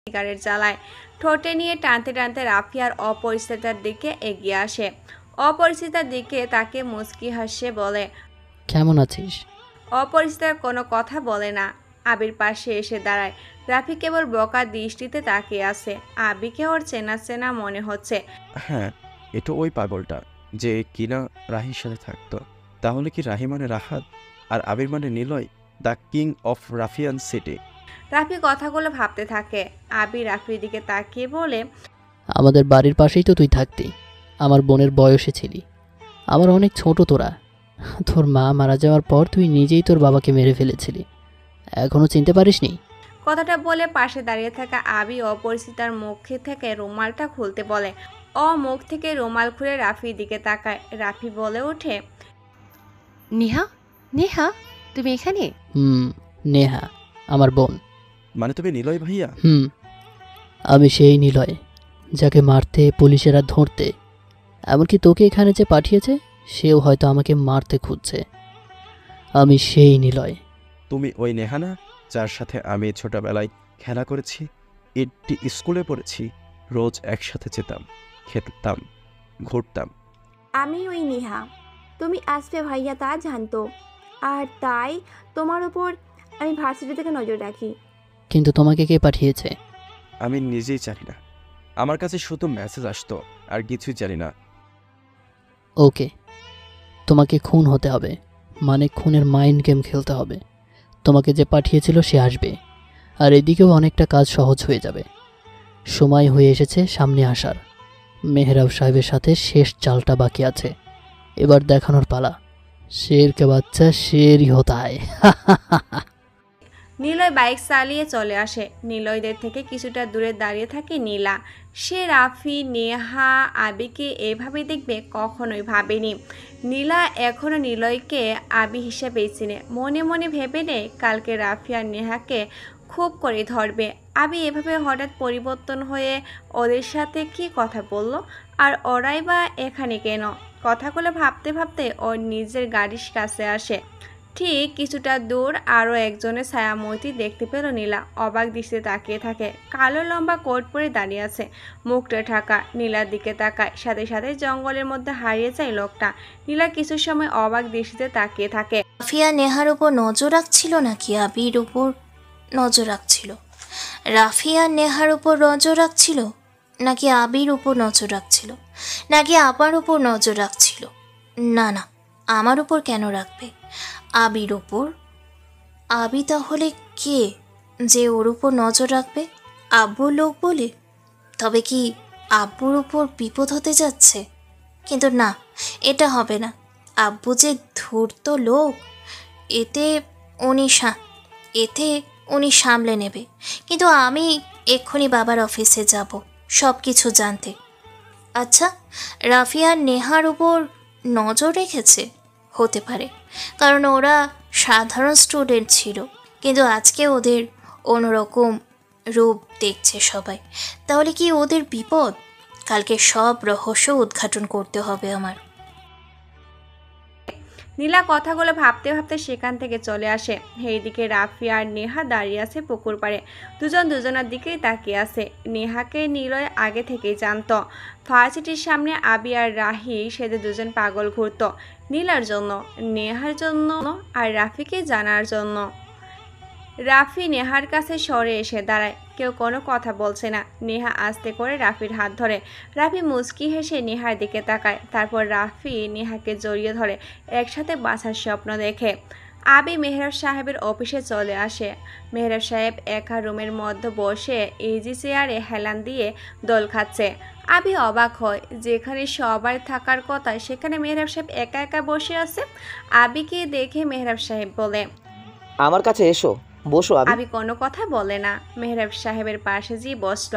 Cigarette জ্বালায়। ঠোঁটে নিয়ে টানতে টানতে রাফিয়ার অপরিচিতার দিকে এগিয়ে আসে। অপরিচিতার দিকে তাকে মুচকি হাসে বলে, কেমন আছিস? অপরিচিতার কোনো কথা বলে না। আবির পাশে এসে দাঁড়ায়। রাফি কেবল বকা দৃষ্টিতে তাকিয়ে আছে। আবিকে ওর চেনা চেনা মনে হচ্ছে। হ্যাঁ, এটা ওই পাগলটা যে কিনা রাহির সাথে থাকতো। তাহলে কি রাহি মানে রাহাত আর আবির মানে Niloy, the king of Rafian city? Rafi কথাগুলো ভাবতে থাকে। আবির রাফির দিকে তাকিয়ে বলে, আমাদের বাড়ির পাশেই তো তুই থাকতি। আমার বোনের বয়সে ছিলি। আমার অনেক ছোট তোরা। তোর মা মারা যাওয়ার পর তুই নিজেই তোর বাবাকে মেরে ফেলেছিলি। এখনো চিনতে পারিসনি? কথাটা বলে পাশে দাঁড়িয়ে থাকা আবি অপরিচিতার মুখ থেকে রুমালটা খুলতে বলে। মুখ থেকে রুমাল খুলে রাফির দিকে তাকায়। রাফি বলে ওঠে, নেহা, নেহা, তুমি এখানে? নেহা আমার বোন। মানে তুমি নিলয় ভাইয়া? আমি সেই নিলয় যাকে মারতে পুলিশেরা ধরতে, এমনকি তোকে এখানে যে পাঠিয়েছে সেও হয়তো আমাকে মারতে খুঁজছে। আমি সেই নিলয়। তুমি ওই নেহা না যার সাথে আমি ছোটবেলায় খেলা করেছি, একটি স্কুলে পড়েছি, রোজ একসাথে যেতাম, খেতাম, ঘুরতাম? আমি ওই নেহা। তুমি আসবে ভাইয়া তা জানতো, আর তাই তোমার উপর আমি ভার্সিটি থেকে নজর রাখি। কিন্তু তোমাকে কে পাঠিয়েছে? আমি নিজেই জানি না। আমার কাছে শুধু মেসেজ আসতো, আর কিছুই জানি না। ওকে, তোমাকে খুন হতে হবে, মানে খুনের মাইন্ড গেম খেলতে হবে। তোমাকে যে পাঠিয়েছিল সে আসবে, আর এদিকেও অনেকটা কাজ সহজ হয়ে যাবে। সময় হয়ে এসেছে সামনে আসার। মেহরাব সাহেবের সাথে শেষ চালটা বাকি আছে, এবার দেখানোর পালা। শের কে বাচ্চা শেরই হতা হয়। নিলয় বাইক চালিয়ে চলে আসে। নিলয়দের থেকে কিছুটা দূরে দাঁড়িয়ে থাকে নীলা। সে রাফি, নেহা, আবিকে এভাবে দেখবে কখনোই ভাবেনি। নীলা এখনও নিলয়কে আবি হিসেবেই চিনে। মনে মনে ভেবে নেয় কালকে রাফি আর নেহাকে খুব করে ধরবে। আবি এভাবে হঠাৎ পরিবর্তন হয়ে ওদের সাথে কি কথা বলল, আর ওরাই বা এখানে কেন? কথাগুলো ভাবতে ভাবতে ওর নিজের গাড়ির কাছে আসে। ঠিক কিছুটা দূর আরও একজনের ছায়ামূর্তি দেখতে পেল নীলা। অবাক দৃষ্টিতে তাকিয়ে থাকে। কালো লম্বা কোট পরে দাঁড়িয়ে আছে, মুখটা ঢাকা। নীলার দিকে তাকায়, সাথে সাথে জঙ্গলের মধ্যে হারিয়ে যায় লোকটা। নীলা কিছু সময় অবাক দৃষ্টিতে তাকিয়ে থাকে। রাফিয়া নেহার উপর নজর রাখছিল নাকি আবির উপর নজর রাখছিল? রাফিয়া নেহার উপর নজর রাখছিল নাকি আবির উপর নজর রাখছিল, নাকি আবার উপর নজর রাখছিল? না না, আমার উপর কেন রাখবে? আবির উপর। আবি তাহলে কে যে ওর উপর নজর রাখবে? আব্বুর লোক বলে? তবে কি আব্বুর উপর বিপদ হতে যাচ্ছে? কিন্তু না, এটা হবে না। আব্বু যে ধূর্ত লোক, এতে উনি সামলে নেবে। কিন্তু আমি এক্ষুনি বাবার অফিসে যাব সব কিছু জানতে। আচ্ছা, রাফিয়া নেহার উপর নজর রেখেছে? হতে পারে, কারণ ওরা সাধারণ স্টুডেন্ট ছিল, কিন্তু আজকে ওদের অন্যরকম রূপ দেখছে সবাই। তাহলে কি ওদের বিপদ? কালকে সব রহস্য উদ্ঘাটন করতে হবে আমার। নীলা কথাগুলো ভাবতে ভাবতে সেখান থেকে চলে আসে। এইদিকে রাফি আর নেহা দাঁড়িয়ে আছে পুকুর পাড়ে। দুজন দুজনের দিকেই তাকিয়ে আছে। নেহাকে নিলয় আগে থেকেই জানতো। ভার্সিটির সামনে আবি আর রাহি সেদিন দুজন পাগল ঘুরত, নীলার জন্য, নেহার জন্য আর রাফিকে জানার জন্য। রাফি নেহার কাছে সরে এসে দাঁড়ায়। কেউ কোনো কথা বলছে না। নেহা আস্তে করে রাফির হাত ধরে। রাফি মুচকি হেসে নেহার দিকে তাকায়। তারপর রাফি নেহাকে জড়িয়ে ধরে। একসাথে বাঁচার স্বপ্ন দেখে। আবি মেহরাব সাহেবের অফিসে চলে আসে। মেহরাব সাহেব একা রুমের মধ্যে বসে ইজি চেয়ারে হেলান দিয়ে দোল খাচ্ছে। আবি অবাক হয়, যেখানে সবার থাকার কথা সেখানে মেহরাব সাহেব একা একা বসে আছে। আবিকে দেখে মেহরাব সাহেব বলে, আমার কাছে এসো, বসো। আবি কোনো কথা বলে না। মেহরাব সাহেবের পাশে যেয়ে বসল।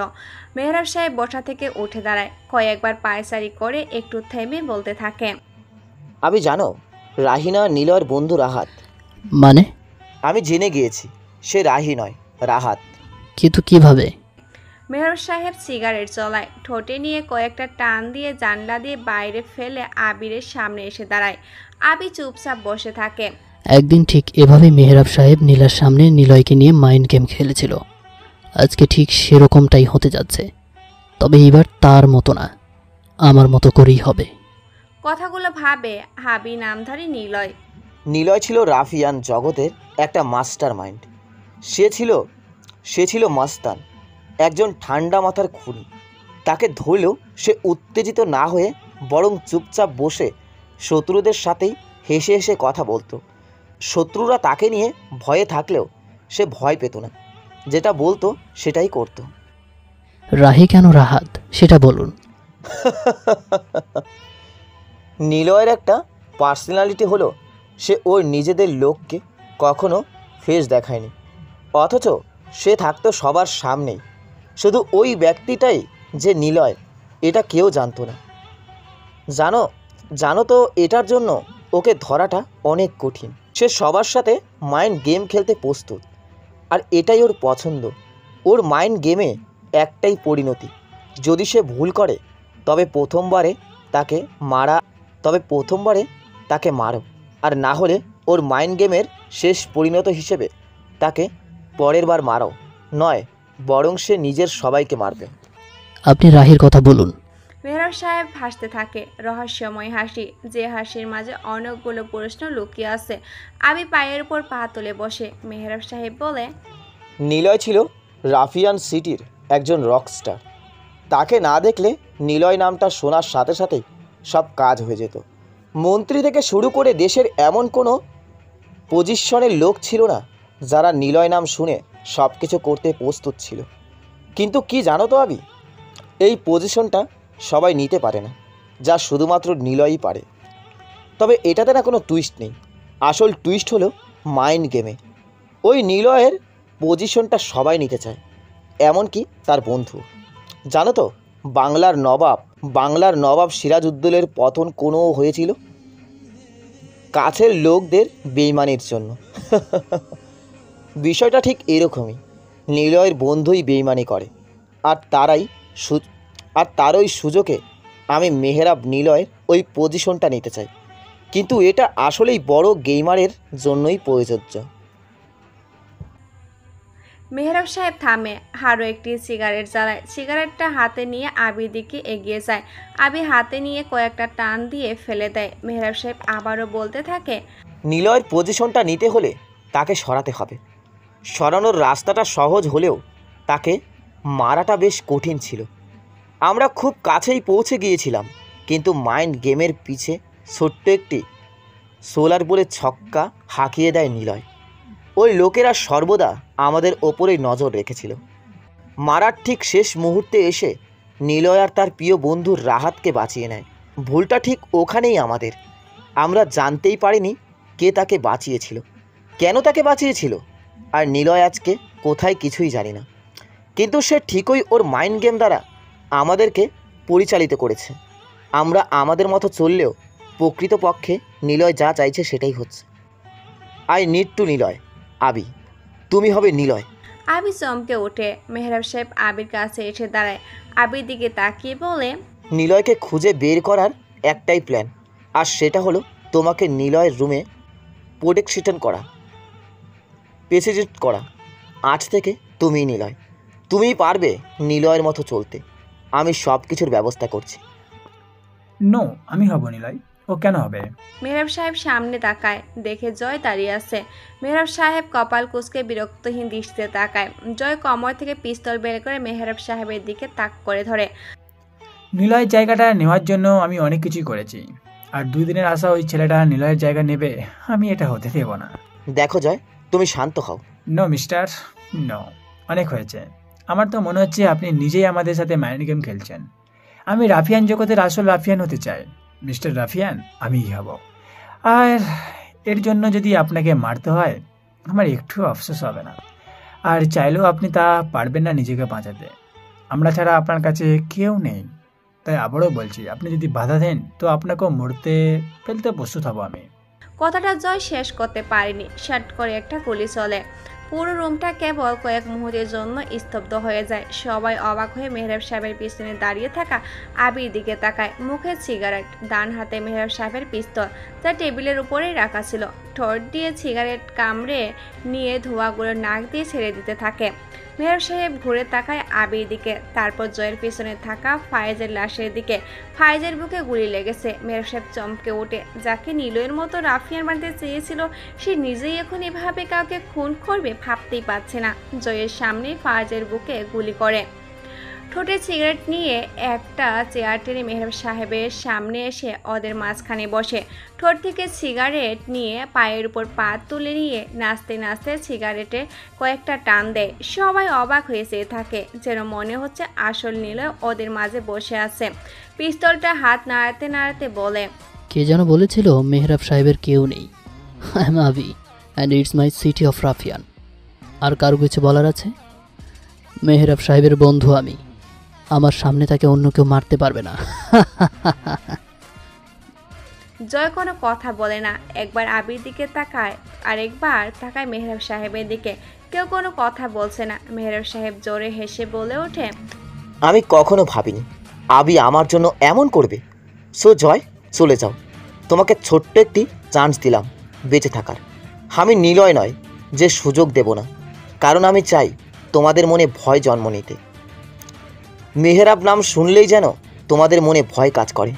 মেহরাব সাহেব বসা থেকে উঠে দাঁড়ায়। কয়েকবার পায়চারি করে একটু থেমে বলতে থাকে, আবি জানো, রাহিনা নিলয়ের বন্ধু রাহাত। মানে? আমি জেনে গিয়েছি সে রাহি নয়, রাহাত। কিন্তু কিভাবে? মেহরাব সাহেব সিগারেট জ্বলায়। ঠোঁটে নিয়ে কয়েকটা টান দিয়ে জানলা দিয়ে বাইরে ফেলে আবিরের সামনে এসে দাঁড়ায়। আবি চুপচাপ বসে থাকে। একদিন ঠিক এভাবেই মেহরাব সাহেব নীলার সামনে নিলয়কে নিয়ে মাইন্ড গেম খেলেছিল। আজকে ঠিক সেরকমটাই হতে যাচ্ছে, তবে এবার তার মতো না, আমার মতো করেই হবে। কথাগুলো ভাবে হাবি নামধারী নিলয়। নিলয় ছিল রাফিয়ান জগতের একটা মাস্টার মাইন্ড। সে ছিল মাস্তান, একজন ঠান্ডা মাথার খুনি। তাকে ধরলেও সে উত্তেজিত না হয়ে বরং চুপচাপ বসে শত্রুদের সাথেই হেসে হেসে কথা বলতো। শত্রুরা তাকে নিয়ে ভয়ে থাকলেও সে ভয় পেত না, যেটা বলতো সেটাই করতো। রাহি কেন রাহাত সেটা বলুন। নিলয়ের একটা পার্সোনালিটি হলো সে ওর নিজেদের লোককে কখনো ফেস দেখায়নি, অথচ সে থাকতো সবার সামনেই। শুধু ওই ব্যক্তিটাই যে নিলয় এটা কেউ জানতো না। জানো তো এটার জন্য ওকে ধরাটা অনেক কঠিন। সে সবার সাথে মাইন্ড গেম খেলতে প্রস্তুত, আর এটাই ওর পছন্দ। ওর মাইন্ড গেমে একটাই পরিণতি, যদি সে ভুল করে তবে প্রথমবারে তাকে মারো, আর না হলে ওর মাইন্ড গেমের শেষ পরিণত হিসেবে তাকে পরের বার মারো, নয় বরং সে নিজের সবাইকে মারবে। আপনি রাহির কথা বলুন। মেহরাব সাহেব হাসতে থাকে, রহস্যময় হাসি, যে হাসির মাঝে অনেকগুলো প্রশ্ন লুকিয়ে আছে। আবি পায়ের উপর পা তুলে বসে। মেহরাব সাহেব বলে, নিলয় ছিল রাফিয়ান সিটির একজন রকস্টার। তাকে না দেখলে নিলয় নামটা শোনার সাথে সাথেই সব কাজ হয়ে যেত। মন্ত্রী থেকে শুরু করে দেশের এমন কোনো পজিশনের লোক ছিল না যারা নিলয় নাম শুনে সব কিছু করতে প্রস্তুত ছিল। কিন্তু কি জানো তো আবি, এই পজিশনটা সবাই নিতে পারে না, যা শুধুমাত্র নিলয়ই পারে। তবে এটাতে না কোনো টুইস্ট নেই, আসল টুইস্ট হলো মাইন্ড গেমে। ওই নিলয়ের পজিশনটা সবাই নিতে চায়, এমনকি তার বন্ধু। জানো তো বাংলার নবাব সিরাজউদ্দৌলের পতন কোনো হয়েছিল কাছের লোকদের বেইমানির জন্য। বিষয়টা ঠিক এরকমই। নিলয়ের বন্ধুই বেইমানি করে, আর তারই সুযোগে আমি মেহরাব নিলয়ের ওই পজিশনটা নিতে চাই। কিন্তু এটা আসলেই বড় গেইমারের জন্যই প্রযোজ্য। মেহরাব সাহেব থামে, আরও একটি সিগারেট জ্বালায়। সিগারেটটা হাতে নিয়ে আবির দিকে এগিয়ে যায়। আবি হাতে নিয়ে কয়েকটা টান দিয়ে ফেলে দেয়। মেহরাব সাহেব আবারও বলতে থাকে, নিলয়ের পজিশনটা নিতে হলে তাকে সরাতে হবে। সরানোর রাস্তাটা সহজ হলেও তাকে মারাটা বেশ কঠিন ছিল। আমরা খুব কাছেই পৌঁছে গিয়েছিলাম, কিন্তু মাইন্ড গেমের পিছে ছোট্ট একটি সোলার বলে ছক্কা হাঁকিয়ে দেয় নিলয়। ওই লোকেরা সর্বদা আমাদের ওপরেই নজর রেখেছিল। মারার ঠিক শেষ মুহূর্তে এসে নিলয় আর তার প্রিয় বন্ধু রাহাতকে বাঁচিয়ে নেয়। ভুলটা ঠিক ওখানেই আমাদের। আমরা জানতেই পারিনি কে তাকে বাঁচিয়েছিল, কেন তাকে বাঁচিয়েছিল, আর নিলয় আজকে কোথায় কিছুই জানি না। কিন্তু সে ঠিকই ওর মাইন্ড গেম দ্বারা আমাদেরকে পরিচালিত করেছে। আমরা আমাদের মতো চললেও প্রকৃতপক্ষে নিলয় যা চাইছে সেটাই হচ্ছে। I need to Niloy. আবি, তুমি হবে নিলয়। আবি চমকে ওঠে। মেহরাব সাহেব আবির কাছে এসে দাঁড়ায়। আবির দিকে তাকিয়ে বলে, নিলয়কে খুঁজে বের করার একটাই প্ল্যান, আর সেটা হলো তোমাকে নিলয়ের রুমে প্রোটেকশন করা, পেসিজিট করা। আজ থেকে তুমিই নিলয়, তুমিই পারবে নিলয়ের মতো চলতে। আমি সব কিছুর ব্যবস্থা করছি। নো, আমি হব নিলয়। ও কেন হবে? মেহরাব সাহেব সামনে তাকায়, দেখে জয় দাঁড়িয়ে আছে। মেহরাব সাহেব কপাল কুঁচকে বিরক্তহীন দৃষ্টিতে তাকায়। জয় কমর থেকে পিস্তল বের করে মেহরাব সাহেবের দিকে তাক করে ধরে। নিলয়ের জায়গাটা নেওয়ার জন্য আমি অনেক কিছুই করেছি, আর 2 দিনের আশা ওই ছেলেটা নিলয়ের জায়গা নেবে, আমি এটা হতে দেব না। দেখো জয়, তুমি শান্ত হও। নো মিস্টার, নো, অনেক হয়েছে। আমার তো মনে হচ্ছে আপনি নিজেই আমাদের সাথে মাইন্ড গেম খেলছেন। আমি রাফিয়ান জগতের আসল রাফিয়ান হতে চাই। মিস্টার রাফিয়ান আমিই হব, আর এর জন্য যদি আপনাকে মারতে হয় আমার একটু আফসোস হবে না। আর চাইলেও আপনি তা পারবেন না নিজেকে বাঁচাতে। আমরা ছাড়া আপনার কাছে কেউ নেই। তাই আবারও বলছি, আপনি যদি বাধা দেন তো আপনাকেও মরতে ফেলতে প্রস্তুত হব আমি। কথাটা জয় শেষ করতে পারেনি। শার্ট করে একটা গুলি চলে। পুরো রুমটা কেবল কয়েক মুহূর্তের জন্য স্তব্ধ হয়ে যায়। সবাই অবাক হয়ে মেহরাব সাহেবের পিছনে দাঁড়িয়ে থাকা আবির দিকে তাকায়। মুখে সিগারেট, ডান হাতে মেহরাব সাহেবের পিস্তল, যা টেবিলের উপরেই রাখা ছিল। ঠোঁট দিয়ে সিগারেট কামড়ে নিয়ে ধোঁয়াগুলো নাক দিয়ে ছেড়ে দিতে থাকে। মেহরাব সাহেব ঘুরে তাকায় আবির দিকে, তারপর জয়ের পিছনে থাকা ফায়েজের লাশের দিকে। ফায়েজের বুকে গুলি লেগেছে। মেহরাব সাহেব চমকে ওঠে। যাকে নিলয়ের মতো রাফিয়ান বানাতে চেয়েছিল, সে নিজেই এখন এভাবে কাউকে খুন করবে ভাবতেই পারছে না। জয়ের সামনে ফায়েজের বুকে গুলি করে। ঠোঁটে সিগারেট নিয়ে একটা চেয়ার টেনে মেহরাব সাহেবের সামনে এসে ওদের মাঝখানে বসে। ঠোঁট থেকে সিগারেট নিয়ে পায়ের উপর পা তুলে নিয়ে নাচতে নাচতে সিগারেটে কয়েকটা টান দেয়। সবাই অবাক হয়ে চেয়ে থাকে, যেন মনে হচ্ছে আসল নিলয় ওদের মাঝে বসে আছে। পিস্তলটা হাত নাড়াতে নাড়াতে বলে, কে যেন বলেছিল মেহরাব সাহেবের কেউ নেই। I am Abi and it's my city of Rafian. আর কারো কিছু বলার আছে? মেহরাব সাহেবের বন্ধু আমি। আমার সামনে তাকে অন্য কেউ মারতে পারবে না। জয় কোনো কথা বলে না। একবার আবির দিকে তাকায়, আরেকবার তাকায় মেহরাব সাহেবের দিকে। কেউ কোনো কথা বলছে না। মেহরাব সাহেব জোরে হেসে বলে ওঠে, আমি কখনো ভাবিনি আবি আমার জন্য এমন করবে। সো জয়, চলে যাও। তোমাকে ছোট্ট একটি চান্স দিলাম বেঁচে থাকার। আমি নিলয় নয় যে সুযোগ দেব না, কারণ আমি চাই তোমাদের মনে ভয় জন্ম নিতে। মেহরাব নাম শুনলেই যেন তোমাদের মনে ভয় কাজ করে।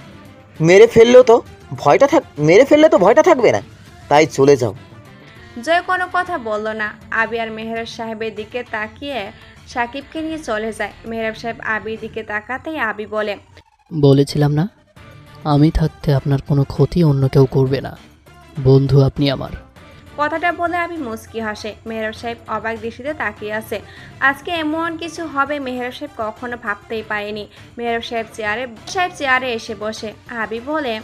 মেরে ফেললে তো ভয়টা থাকবে না, তাই চলে যাও। জয় কোনো কথা বলল না। আবি আর মেহরাব সাহেবের দিকে তাকিয়ে সাকিবকে নিয়ে চলে যায়। মেহরাব সাহেব আবির দিকে তাকাতেই আবি বলে, বলেছিলাম না, আমি থাকতে আপনার কোনো ক্ষতি অন্য কেউ করবে না। বন্ধু আপনি আমার। কথাটা বলে আবি মুচকি হাসে। মেহরাব সাহেব অবাক দৃষ্টিতে তাকিয়ে আছে। আজকে এমন কিছু হবে মেহরাব সাহেব কখনো ভাবতেই পারেনি। মেহরাব সাহেব চেয়ারে এসে বসে। আবি বলে,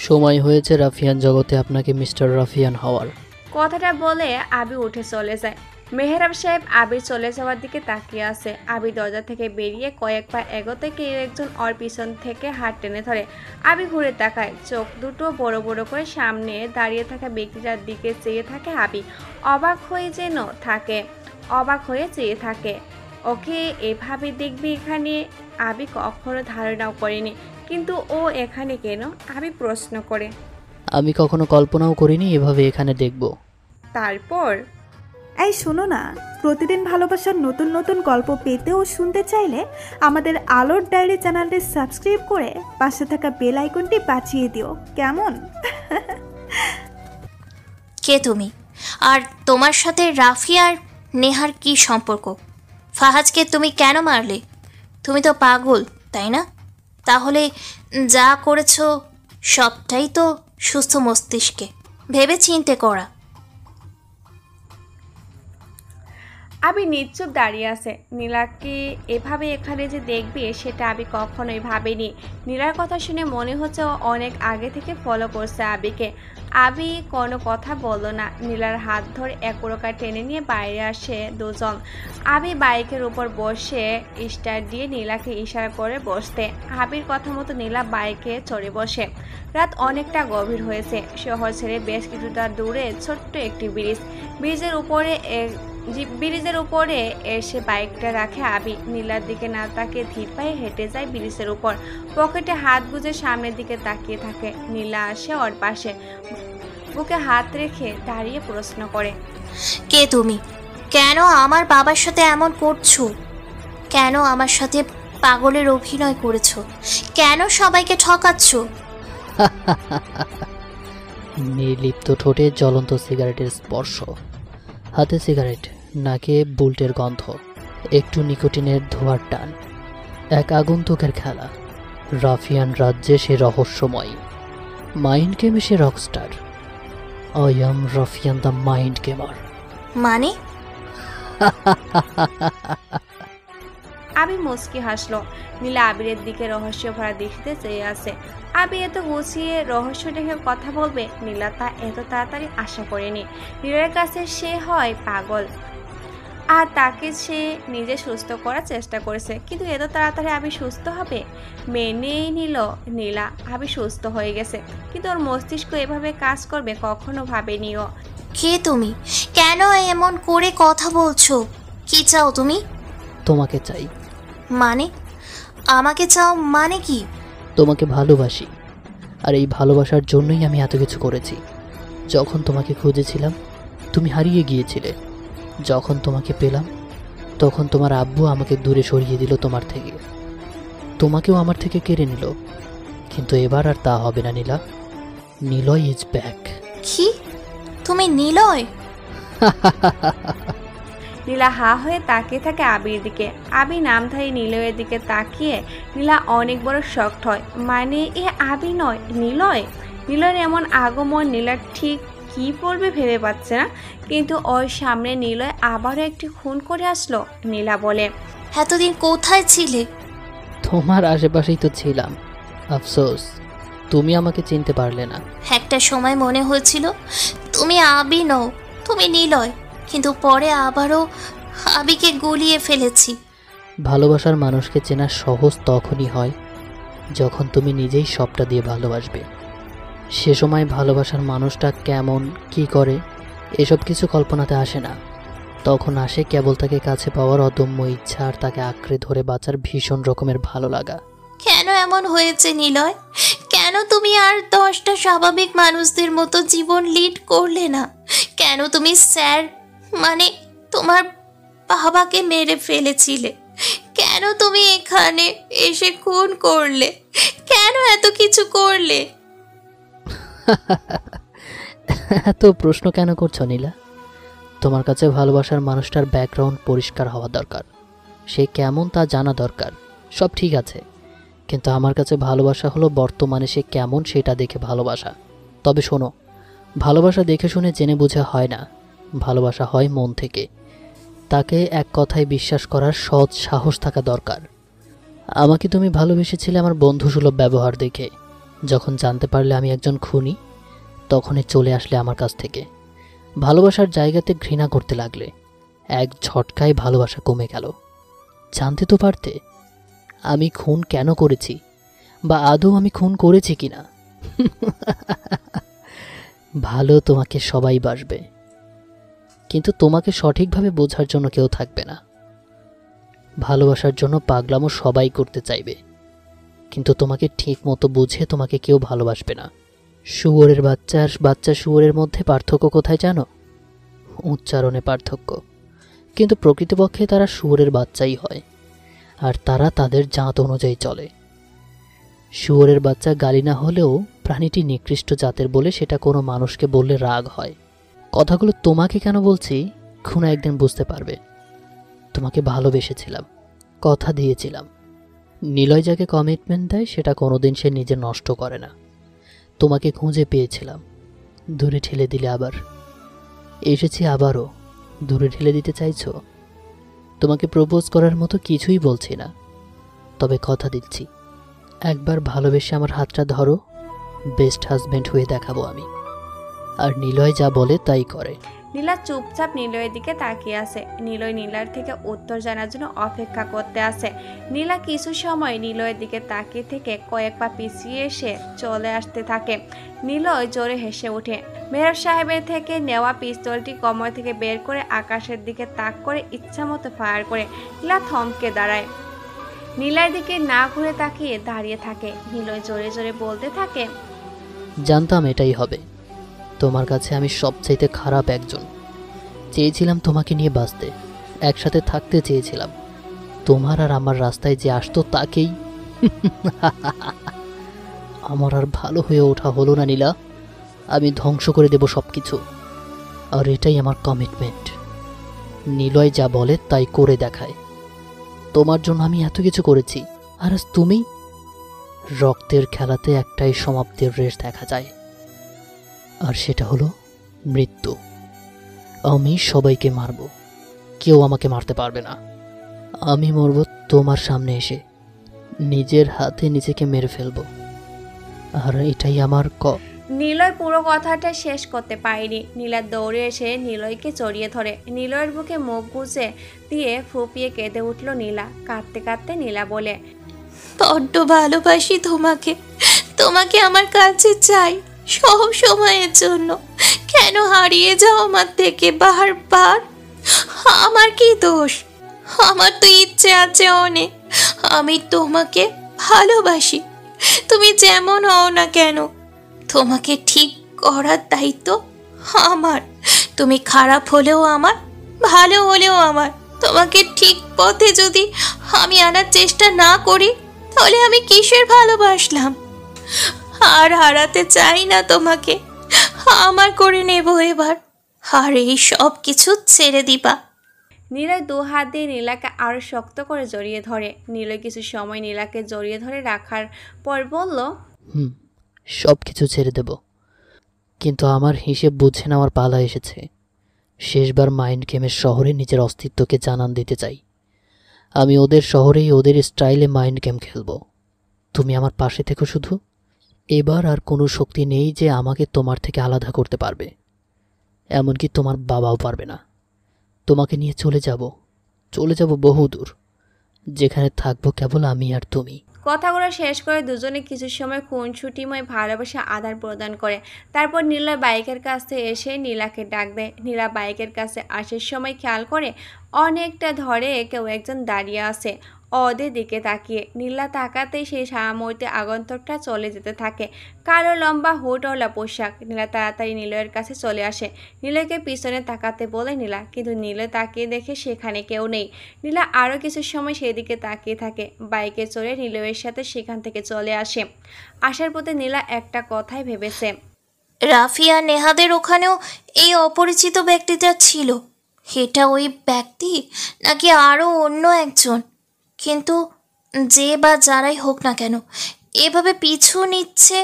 সময় হয়েছে রাফিয়ান জগতে আপনাকে মিস্টার রাফিয়ান হওয়ার। কথাটা বলে আবি উঠে চলে যায়। মেহরাব সাহেব আবির চলে যাওয়ার দিকে তাকিয়ে আছে। আবি দরজা থেকে বেরিয়ে কয়েক পা এগোতে কেউ একজন ওর পিছন থেকে হাত টেনে ধরে। আবি ঘুরে তাকায়, চোখ দুটো বড় বড় করে সামনে দাঁড়িয়ে থাকা ব্যক্তিটার দিকে চেয়ে থাকে। আবি অবাক হয়ে চেয়ে থাকে। ওকে এভাবে দেখবি এখানে? আবি কখনো ধারণাও করেনি, কিন্তু ও এখানে কেন? আবি প্রশ্ন করে। আমি কখনো কল্পনাও করিনি এভাবে এখানে দেখব। তারপর, এই শোনো না, প্রতিদিন ভালোবাসার নতুন নতুন গল্প পেতে ও শুনতে চাইলে আমাদের আলোর ডায়েরি চ্যানেলটি সাবস্ক্রাইব করে পাশে থাকা বেল আইকনটি বাজিয়ে দিও, কেমন? কে তুমি? আর তোমার সাথে রাফিয়া আর নেহার কি সম্পর্ক? ফাহাজকে তুমি কেন মারলে? তুমি তো পাগল, তাই না? তাহলে যা করেছো সবটাই তো সুস্থ মস্তিষ্কে ভেবে চিন্তে করা। আবি নিশ্চুপ দাঁড়িয়ে আছে। নীলাকে এভাবে এখানে যে দেখবে সেটা আবি কখনোই ভাবেনি। নীলার কথা শুনে মনে হচ্ছে ও অনেক আগে থেকে ফলো করছে আবিকে। আবি কোনো কথা বলল না। নীলার হাত ধরে এক প্রকার টেনে নিয়ে বাইরে আসে দুজন। আবি বাইকের উপর বসে স্টার্ট দিয়ে নীলাকে ইশারা করে বসতে। আবির কথা মতো নীলা বাইকে চড়ে বসে। রাত অনেকটা গভীর হয়েছে। শহর ছেড়ে বেশ কিছুটা দূরে ছোট্ট একটি ব্রিজের উপরে এসে বাইকটা রাখে আবি। নীলার দিকে না তাকিয়ে ধীর পায়ে হেঁটে যায় ব্রিজের উপর। পকেটে হাত গুজে সামনের দিকে তাকিয়ে থাকে। নীলা আসে ওর পাশে, বুকে হাত রেখে দাঁড়িয়ে প্রশ্ন করে, কে তুমি? কেন আমার বাবার সাথে এমন করছো? কেন আমার সাথে পাগলের অভিনয় করেছো? কেন সবাইকে ঠকাচ্ছো? নির্লিপ্ত ঠোঁটে জ্বলন্ত সিগারেটের স্পর্শ, হাতে সিগারেট, নাকে বুল্টের গন্ধ, একটু নিকোটিনের ধোঁয়ার টান, এক আগন্তুকের খেলা। রাফিয়ান রাজ্যে সে রহস্যময়, মাইন্ড গেমে সে rockstar. I am Rafian the mind gamer. মানে? আবি মুচকি হাসলো। নীলা আবিরের দিকে রহস্য ভরা দৃষ্টিতে চেয়ে আছে। আবি এত গুছিয়ে রহস্য দেখে কথা বলবে নীলা তা এত তাড়াতাড়ি আশা করেনি। নীলার কাছে সে হয় পাগল, আর তাকে সে নিজে সুস্থ করার চেষ্টা করেছে, কিন্তু এত তাড়াতাড়ি আবি সুস্থ হবে? মেনেই নিল নীলা আবি সুস্থ হয়ে গেছে, কিন্তু ওর মস্তিষ্ক এভাবে কাজ করবে কখনো ভাবেনি ও। কে তুমি? কেন কেন এমন করে কথা বলছো? কি চাও তুমি? তোমাকে চাই। মানে? আমাকে চাও মানে কি? তোমাকে ভালোবাসি, আর এই ভালোবাসার জন্যই আমি এত কিছু করেছি। যখন তোমাকে খুঁজেছিলাম তুমি হারিয়ে গিয়েছিলে, যখন তোমাকে পেলাম তখন তোমার আব্বু আমাকে দূরে সরিয়ে দিল তোমার থেকে, তোমাকেও আমার থেকে কেড়ে নিল। কিন্তু এবার আর তা হবে না নীলা। Niloy is back. কি? তুমি নিলয়? নীলা হা হয়ে তাকিয়ে থাকে আবির দিকে। আবি নামধারী নিলয়ের দিকে তাকিয়ে নীলা অনেক বড় শকড হয়। মানে এ আবি নয়, নিলয়। নিলয়ের এমন আগমন নীলার ঠিক কি পড়বে ভেবে পাচ্ছে না, কিন্তু ওর সামনে নিলয় আবারও একটি খুন করে আসলো। নীলা বলে, এতদিন কোথায় ছিলে? তোমার আশেপাশেই তো ছিলাম, আফসোস তুমি আমাকে চিনতে পারলে না। একটা সময় মনে হয়েছিল তুমি আবি নও, তুমি নিলয়, কিন্তু পরে আবারও আবিকে গলিয়ে ফেলেছি। ভালোবাসার মানুষকে চেনা সহজ তখনই হয় যখন তুমি নিজেই সবটা দিয়ে ভালোবাসবে। সে সময় ভালোবাসার মানুষটা কেমন কি করে এসব কিছু কল্পনাতে আসে না। তখন আসে কেবল তাকে কাছে পাওয়ার অদম্য ইচ্ছা আর তাকে আঁকড়ে ধরে বাঁচার ভীষণ রকমের ভালো লাগা। কেন এমন হয়েছে নিলয়? কেন তুমি আর 10টা স্বাভাবিক মানুষদের মতো জীবন লিড করলে না? কেন তুমি স্যার মানে তোমার বাবাকে মেরে ফেলেছিলে? কেন তুমি এখানে এসে খুন করলে? কেন এত কিছু করলে? এত প্রশ্ন কেন করছো নীলা? তোমার কাছে ভালোবাসার মানুষটার ব্যাকগ্রাউন্ড পরিষ্কার হওয়া দরকার, সে কেমন তা জানা দরকার। সব ঠিক আছে, কিন্তু আমার কাছে ভালোবাসা হলো বর্তমানে সে কেমন সেটা দেখে ভালোবাসা। তবে শোনো, ভালোবাসা দেখে শুনে জেনে বুঝে হয় না, ভালোবাসা হয় মন থেকে। তাকে এক কথায় বিশ্বাস করার সৎ সাহস থাকা দরকার। আমাকে তুমি ভালোবেসেছিলে আমার বন্ধুসুলভ ব্যবহার দেখে। যখন জানতে পারলে আমি একজন খুনি, তখনই চলে আসলে আমার কাছ থেকে। ভালোবাসার জায়গাতে ঘৃণা করতে লাগলে। এক ঝটকায় ভালোবাসা কমে গেল। জানতে তো পারতে আমি খুন কেন করেছি, বা আদৌ আমি খুন করেছি কিনা। ভালো তোমাকে সবাই বাসবে, কিন্তু তোমাকে সঠিকভাবে বোঝার জন্য কেউ থাকবে না। ভালোবাসার জন্য পাগলামো সবাই করতে চাইবে, কিন্তু তোমাকে ঠিক মতো বুঝে তোমাকে কেউ ভালোবাসবে না। শুয়োরের বাচ্চা আর বাচ্চা শুয়োরের মধ্যে পার্থক্য কোথায় জানো? উচ্চারণে পার্থক্য, কিন্তু প্রকৃতপক্ষে তারা শুয়োরের বাচ্চাই হয়, আর তারা তাদের জাত অনুযায়ী চলে। শুয়োরের বাচ্চা গালি না হলেও প্রাণীটি নিকৃষ্ট জাতের বলে সেটা কোনো মানুষকে বললে রাগ হয়। কথাগুলো তোমাকে কেন বলছি খুনা একদিন বুঝতে পারবে। তোমাকে ভালোবেসেছিলাম, কথা দিয়েছিলাম। নিলয় যাকে কমিটমেন্ট দেয় সেটা কোনোদিন সে নিজে নষ্ট করে না। তোমাকে খুঁজে পেয়েছিলাম, দূরে ঠেলে দিলে আবার এসেছি, আবারও দূরে ঠেলে দিতে চাইছো। তোমাকে প্রপোজ করার মতো কিছুই বলছি না, তবে কথা দিচ্ছি, একবার ভালোবেসে আমার হাতটা ধরো, বেস্ট হাজব্যান্ড হয়ে দেখাবো আমি। আর নিলয় যা বলে তাই করে। নীলা চুপচাপ নিলয়ের দিকে তাকিয়ে আছে। নিলয় নীলার থেকে উত্তর জানার জন্য অপেক্ষা করতে আছে। নীলা কিছু সময় নিলয়ের দিকে তাকিয়ে থেকে কয়েক পা পিছিয়ে এসে চলে আসতে থাকে। নিলয় জোরে হেসে ওঠে। মেহরাব সাহেবের থেকে নেওয়া পিস্তলটি কোমর থেকে বের করে আকাশের দিকে তাক করে ইচ্ছামতো ফায়ার করে নীলা থমকে দাঁড়ায়। নীলার দিকে না ঘুরে তাকিয়ে দাঁড়িয়ে থাকে। নিলয় জোরে জোরে বলতে থাকে, জানতাম এটাই হবে। তোমার কাছে আমি সবচাইতে খারাপ একজন। চেয়েছিলাম তোমাকে নিয়ে বাঁচতে, একসাথে থাকতে চেয়েছিলাম। তোমার আর আমার রাস্তায় যে আসতো তাকেই আমার আর ভালো হয়ে ওঠা হলো না নীলা। আমি ধ্বংস করে দেব সব কিছু, আর এটাই আমার কমিটমেন্ট। নিলয় যা বলে তাই করে দেখায়। তোমার জন্য আমি এত কিছু করেছি, আর আজ তুমি। রক্তের খেলাতে একটাই সমাপ্তির রেশ দেখা যায়, আর সেটা হলো মৃত্যু। আমি সবাইকে মারব, কেউ আমাকে মারতে পারবে না। আমি মরব তোমার সামনে এসে, নিজের হাতে নিজেকে মেরে ফেলব, আর এটাই আমার নিলয় পুরো কথাটা শেষ করতে পারেনি। নীলা দৌড়ে এসে নিলয়কে জড়িয়ে ধরে। নিলয়ের বুকে মুখ গুজে দিয়ে ফুপিয়ে কেঁদে উঠল নীলা। কাঁদতে কাঁদতে নীলা বলে, বড্ড ভালোবাসি তোমাকে, তোমাকে আমার কাছে চাই, সব সময়ের জন্য কেন হারিয়ে যাও আমার থেকে বারবার? আমার কি দোষ? আমার তো ইচ্ছে আছে অনেক, আমি তোমাকে ভালোবাসি। তুমি যেমন হও না কেন, তোমাকে ঠিক করার দায়িত্ব আমার। তুমি খারাপ হলেও আমার, ভালো হলেও আমার। তোমাকে ঠিক পথে যদি আমি আনার চেষ্টা না করি, তাহলে আমি কিসের ভালোবাসলাম? আর হারাতে চাই না তোমাকে, আমার করে নেব এবার। আর এই সব কিছু ছেড়ে দিবা। নিলয় দু হাত দিয়ে নীলাকে আরও শক্ত করে জড়িয়ে ধরে। নিলয় কিছু সময় নীলাকে জড়িয়ে ধরে রাখার পর বলল, সব কিছু ছেড়ে দেব, কিন্তু আমার হিসেব বুঝে নেওয়ার পালা এসেছে। শেষবার মাইন্ড গেমের শহরে নিজের অস্তিত্বকে জানান দিতে চাই। আমি ওদের শহরেই ওদের স্টাইলে মাইন্ড গেম খেলবো। তুমি আমার পাশে থেকো শুধু। এবার আর কোনো শক্তি নেই যে আমাকে তোমার থেকে আলাদা করতে পারবে, এমনকি তোমার বাবাও পারবে না। তোমাকে নিয়ে চলে যাব বহুদূর, যেখানে থাকবো কেবল আমি আর তুমি। কথাগুলো শেষ করে দুজনে কিছু সময় খুনসুটিময় ভালোবাসা আদান প্রদান করে। তারপর নীলা বাইকের কাছে এসে নীলাকে ডাক দেয়। নীলা বাইকের কাছে আসার সময় খেয়াল করে অনেকটা ধরে কেউ একজন দাঁড়িয়ে আছে ওদের দিকে তাকিয়ে। নীলা তাকাতেই সেই সাময়িক আগন্তুকটা চলে যেতে থাকে। কালো লম্বা হুডওয়ালা পোশাক। নীলা তাড়াতাড়ি নিলয়ের কাছে চলে আসে। নিলয়কে পিছনে তাকাতে বলে নীলা, কিন্তু নিলয় তাকিয়ে দেখে সেখানে কেউ নেই। নীলা আরও কিছু সময় সেদিকে তাকিয়ে থাকে। বাইকে চড়ে নিলয়ের সাথে সেখান থেকে চলে আসে। আসার পথে নীলা একটা কথাই ভেবেছে, রাফিয়া নেহাদের ওখানেও এই অপরিচিত ব্যক্তিটা ছিল। এটা ওই ব্যক্তি নাকি আরও অন্য একজন? কিন্তু যে বা যারাই হোক না কেন, এভাবে পিছু নিচ্ছে,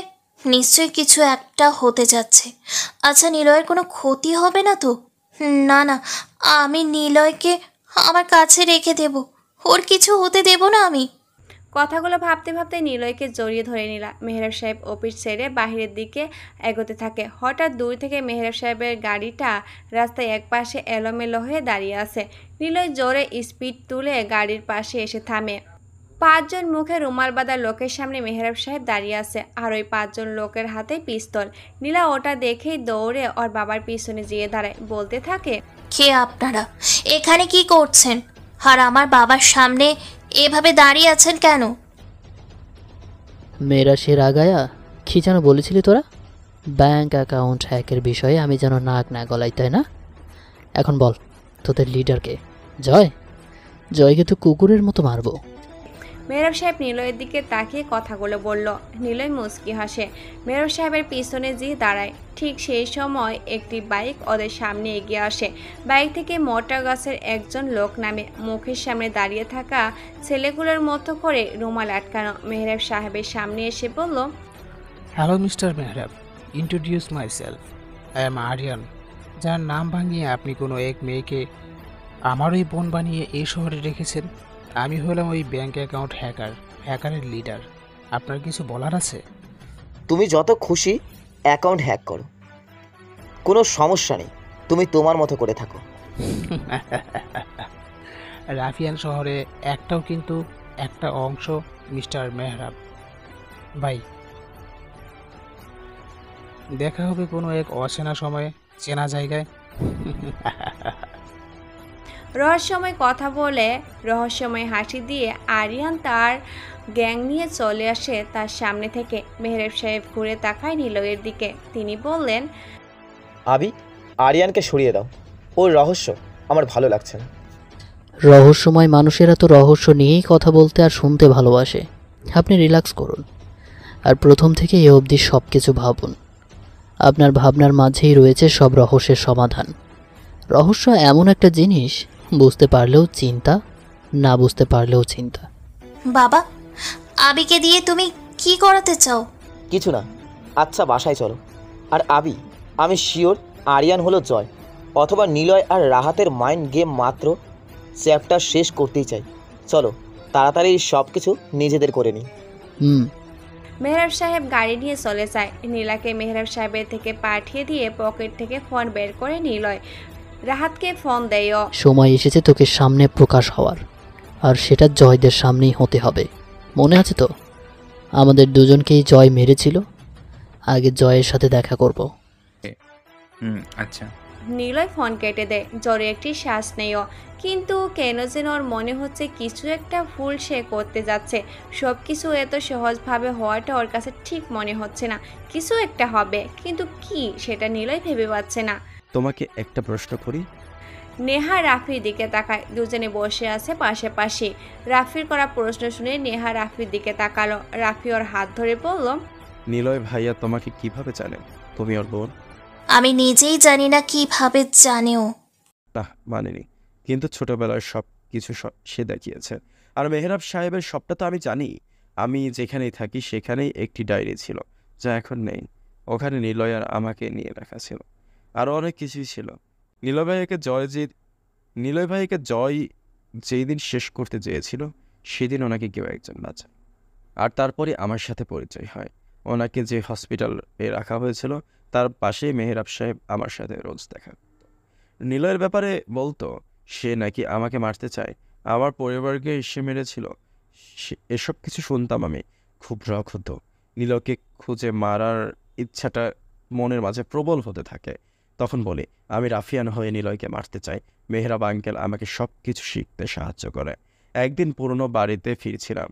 নিশ্চয়ই কিছু একটা হতে যাচ্ছে। আচ্ছা, নিলয়ের কোনো ক্ষতি হবে না তো? না না, আমি নিলয়কে আমার কাছে রেখে দেব, ওর কিছু হতে দেব না আমি। কথাগুলো ভাবতে ভাবতে নিলয়কে জড়িয়ে ধরে নিলা। মেহরাব সাহেব অফিস ছেড়ে বাহিরের দিকে এগোতে থাকে। হঠাৎ দূর থেকে মেহরাব সাহেবের গাড়িটা রাস্তায় একপাশে এলোমেলো হয়ে দাঁড়িয়ে আছে। নিলয় জোরে স্পিড তুলে গাড়ির পাশে এসে থামে। 5 জন মুখে রুমাল বাঁধা লোকের সামনে মেহরাব সাহেব দাঁড়িয়ে আছে, আর ওই 5 জন লোকের হাতে পিস্তল। নীলা ওটা দেখেই দৌড়ে ওর বাবার পিছনে যেয়ে দাঁড়ায়, বলতে থাকে, কে আপনারা? এখানে কি করছেন? আর আমার বাবার সামনে এভাবে দাঁড়িয়ে আছেন কেন? মেয়েরা সে রাগায়া কি যেন বলেছিলি তোরা? ব্যাংক অ্যাকাউন্ট হ্যাকের বিষয়ে আমি যেন নাক না গলাই, তাই না? এখন বল, তোদের লিডারকে? জয়কে তো কুকুরের মতো মারবো। মেহরাব সাহেব নিলয়ের দিকে তাকিয়ে কথাগুলো বলল। নিলয় মুচকি হাসে। মেহরাব সাহেবের পিছনে যে দাঁড়ায়। ঠিক সেই সময় একটি বাইক ওদের সামনে এগিয়ে আসে। বাইক থেকে মোটা গাছের একজন লোক নামে। মুখের সামনে দাঁড়িয়ে থাকা ছেলেগুলোর মতো করে রুমাল আটকানো। মেহরাব সাহেবের সামনে এসে বলল, hello mister Mehrab, introduce myself, I am Aryan. যার নাম ভাঙিয়ে আপনি কোনো এক মেয়েকে আমারই বোন বানিয়ে এই শহরে রেখেছেন। আমি হলাম ওই ব্যাংক অ্যাকাউন্ট হ্যাকারের লিডার। আপনার কিছু বলার আছে? তুমি যত খুশি অ্যাকাউন্ট হ্যাক করো, কোনো সমস্যা নেই। তুমি তোমার মতো করে থাকো। রাফিয়ান শহরে একটাও কিন্তু একটা অংশ মিস্টার মেহরাব ভাই। দেখা হবে কোনো এক অচেনা সময়ে চেনা জায়গায়। রহস্যময় কথা বলে রহস্যময় হাসি দিয়ে আরিয়ান তার গ্যাং নিয়ে চলে আসে তার সামনে থেকে। মেহরাব সাহেব ঘুরে তাকায় নিলয়ের দিকে। তিনি বললেন, আরিয়ানকে সরিয়ে দাও, ওর রহস্য আমার ভালো লাগছে না। রহস্যময় মানুষেরা তো রহস্য নিয়েই কথা বলতে আর শুনতে ভালোবাসে। আপনি রিল্যাক্স করুন, আর প্রথম থেকে এ অবধি সব কিছু ভাবুন। আপনার ভাবনার মাঝেই রয়েছে সব রহস্যের সমাধান। রহস্য এমন একটা জিনিস, বুঝতে পারলেও চিন্তা, না বুঝতে পারলেও চিন্তা। বাবা, আবিকে দিয়ে তুমি কি করাতে চাও? কিছু না। আচ্ছা, বাসায় চলো। আর আমি শিওর আরিয়ান হলো জয় অথবা নিলয় আর রাহাতের মাইন্ড গেম মাত্র চ্যাপ্টার শেষ করতেই চাই। চলো তাড়াতাড়ি সব কিছু নিজেদের করে নিই। মেহরাব সাহেব গাড়ি নিয়ে চলে যায়। নীলাকে মেহরাব সাহেবের থেকে পাঠিয়ে দিয়ে পকেট থেকে ফোন বের করে নিলয় রাহাতকে ফোন দেয়। সময় এসেছে তোকে সামনে প্রকাশ হওয়ার, আর সেটা জয়দের সামনেই হতে হবে। মনে আছে তো আমাদের দুজনকেই জয় মেরেছিল? আগে জয়ের সাথে দেখা করব। আচ্ছা। নিলয় ফোন কেটে দেয়। জোরে একটি শ্বাস নেয়ও, কিন্তু কেন যেন ওর মনে হচ্ছে কিছু একটা ভুল সে করতে যাচ্ছে। সব কিছু এত সহজভাবে হওয়াটা ওর কাছে ঠিক মনে হচ্ছে না। কিছু একটা হবে, কিন্তু কি সেটা নিলয় ভেবে পাচ্ছে না। তোমাকে একটা প্রশ্ন করি। নেহা রাফির দিকে তাকায়। দুজনে বসে আছে পাশাপাশি। রাফির করা প্রশ্ন শুনে নেহা রাফির দিকে তাকালো। রাফি ওর হাত ধরে বলল, নিলয় ভাইয়া তোমাকে কিভাবে জানে তুমি ওর বোন? আমি নিজেই জানি না কিভাবে জানেও। না মানেনি, কিন্তু ছোটবেলার সব কিছু সে দেখিয়েছে। আর মেহরাব সাহেবের সবটা তো আমি জানি। আমি যেখানেই থাকি সেখানেই একটি ডায়েরি ছিল, যা এখন নেই। ওখানে নিলয় আর আমাকে নিয়ে রাখা ছিল, আরও অনেক কিছুই ছিল। নিলয় ভাইকে জয় যেই দিন শেষ করতে চেয়েছিল সেদিন ওনাকে কেউ একজন বাঁচায়, আর তারপরে আমার সাথে পরিচয় হয়। ওনাকে যে হসপিটালে রাখা হয়েছিল তার পাশেই মেহরাব সাহেব আমার সাথে রোজ দেখা করত। নিলয়ের ব্যাপারে বলতো সে নাকি আমাকে মারতে চায়, আমার পরিবারকে এসে মেরেছিল। এসব কিছু শুনতাম আমি, খুব রাগ হতো। নিলয়কে খুঁজে মারার ইচ্ছাটা মনের মাঝে প্রবল হতে থাকে। তখন বলি আমি রাফিয়ান হয়ে নিলয়কে মারতে চাই। মেহরাব আঙ্কেল আমাকে সব কিছু শিখতে সাহায্য করে। একদিন পুরনো বাড়িতে ফিরছিলাম,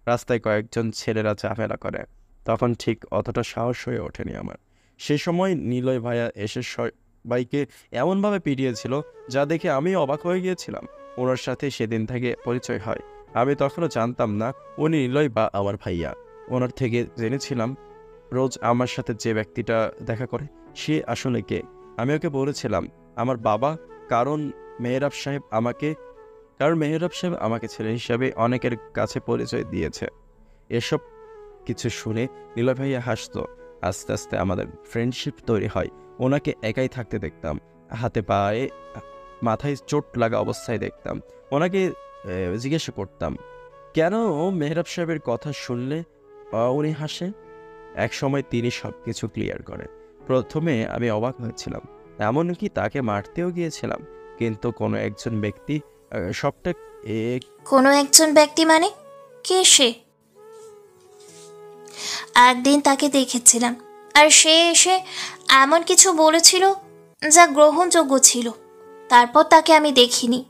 রাস্তায় কয়েকজন ছেলেরা ঝামেলা করে। তখন ঠিক অতটা সাহস হয়ে ওঠেনি আমার। সে সময় নিলয় ভাইয়া এসে সবাইকে এমনভাবে পিটিয়েছিল যা দেখে আমি অবাক হয়ে গিয়েছিলাম। ওনার সাথে সেদিন থেকে পরিচয় হয়। আমি তখনও জানতাম না উনি নিলয় বা আমার ভাইয়া। ওনার থেকে জেনেছিলাম রোজ আমার সাথে যে ব্যক্তিটা দেখা করে সে আসলে কে। আমি ওকে বলেছিলাম আমার বাবা, কারণ মেহরাব সাহেব আমাকে ছেলে হিসাবে অনেকের কাছে পরিচয় দিয়েছে। এসব কিছু শুনে নিলয় ভাইয়া হাসতো। আস্তে আস্তে আমাদের ফ্রেন্ডশিপ তৈরি হয়। ওনাকে একাই থাকতে দেখতাম, হাতে পায়ে মাথায় চোট লাগা অবস্থায় দেখতাম। ওনাকে জিজ্ঞাসা করতাম কেন মেহরাব সাহেবের কথা শুনলে উনি হাসে। এক সময় তিনি সব কিছু ক্লিয়ার করেন। প্রথমে আমি অবাক হয়েছিলাম, এমনকি তাকে মারতেও গিয়েছিলাম, কিন্তু কোনো একজন ব্যক্তি সবটা কোনো একজন ব্যক্তি মানে কে সে? একদিন তাকে দেখেছিলাম, আর সে এসে এমন কিছু বলেছিল যা গ্রহণযোগ্য ছিল। তারপর তাকে আমি দেখিনি।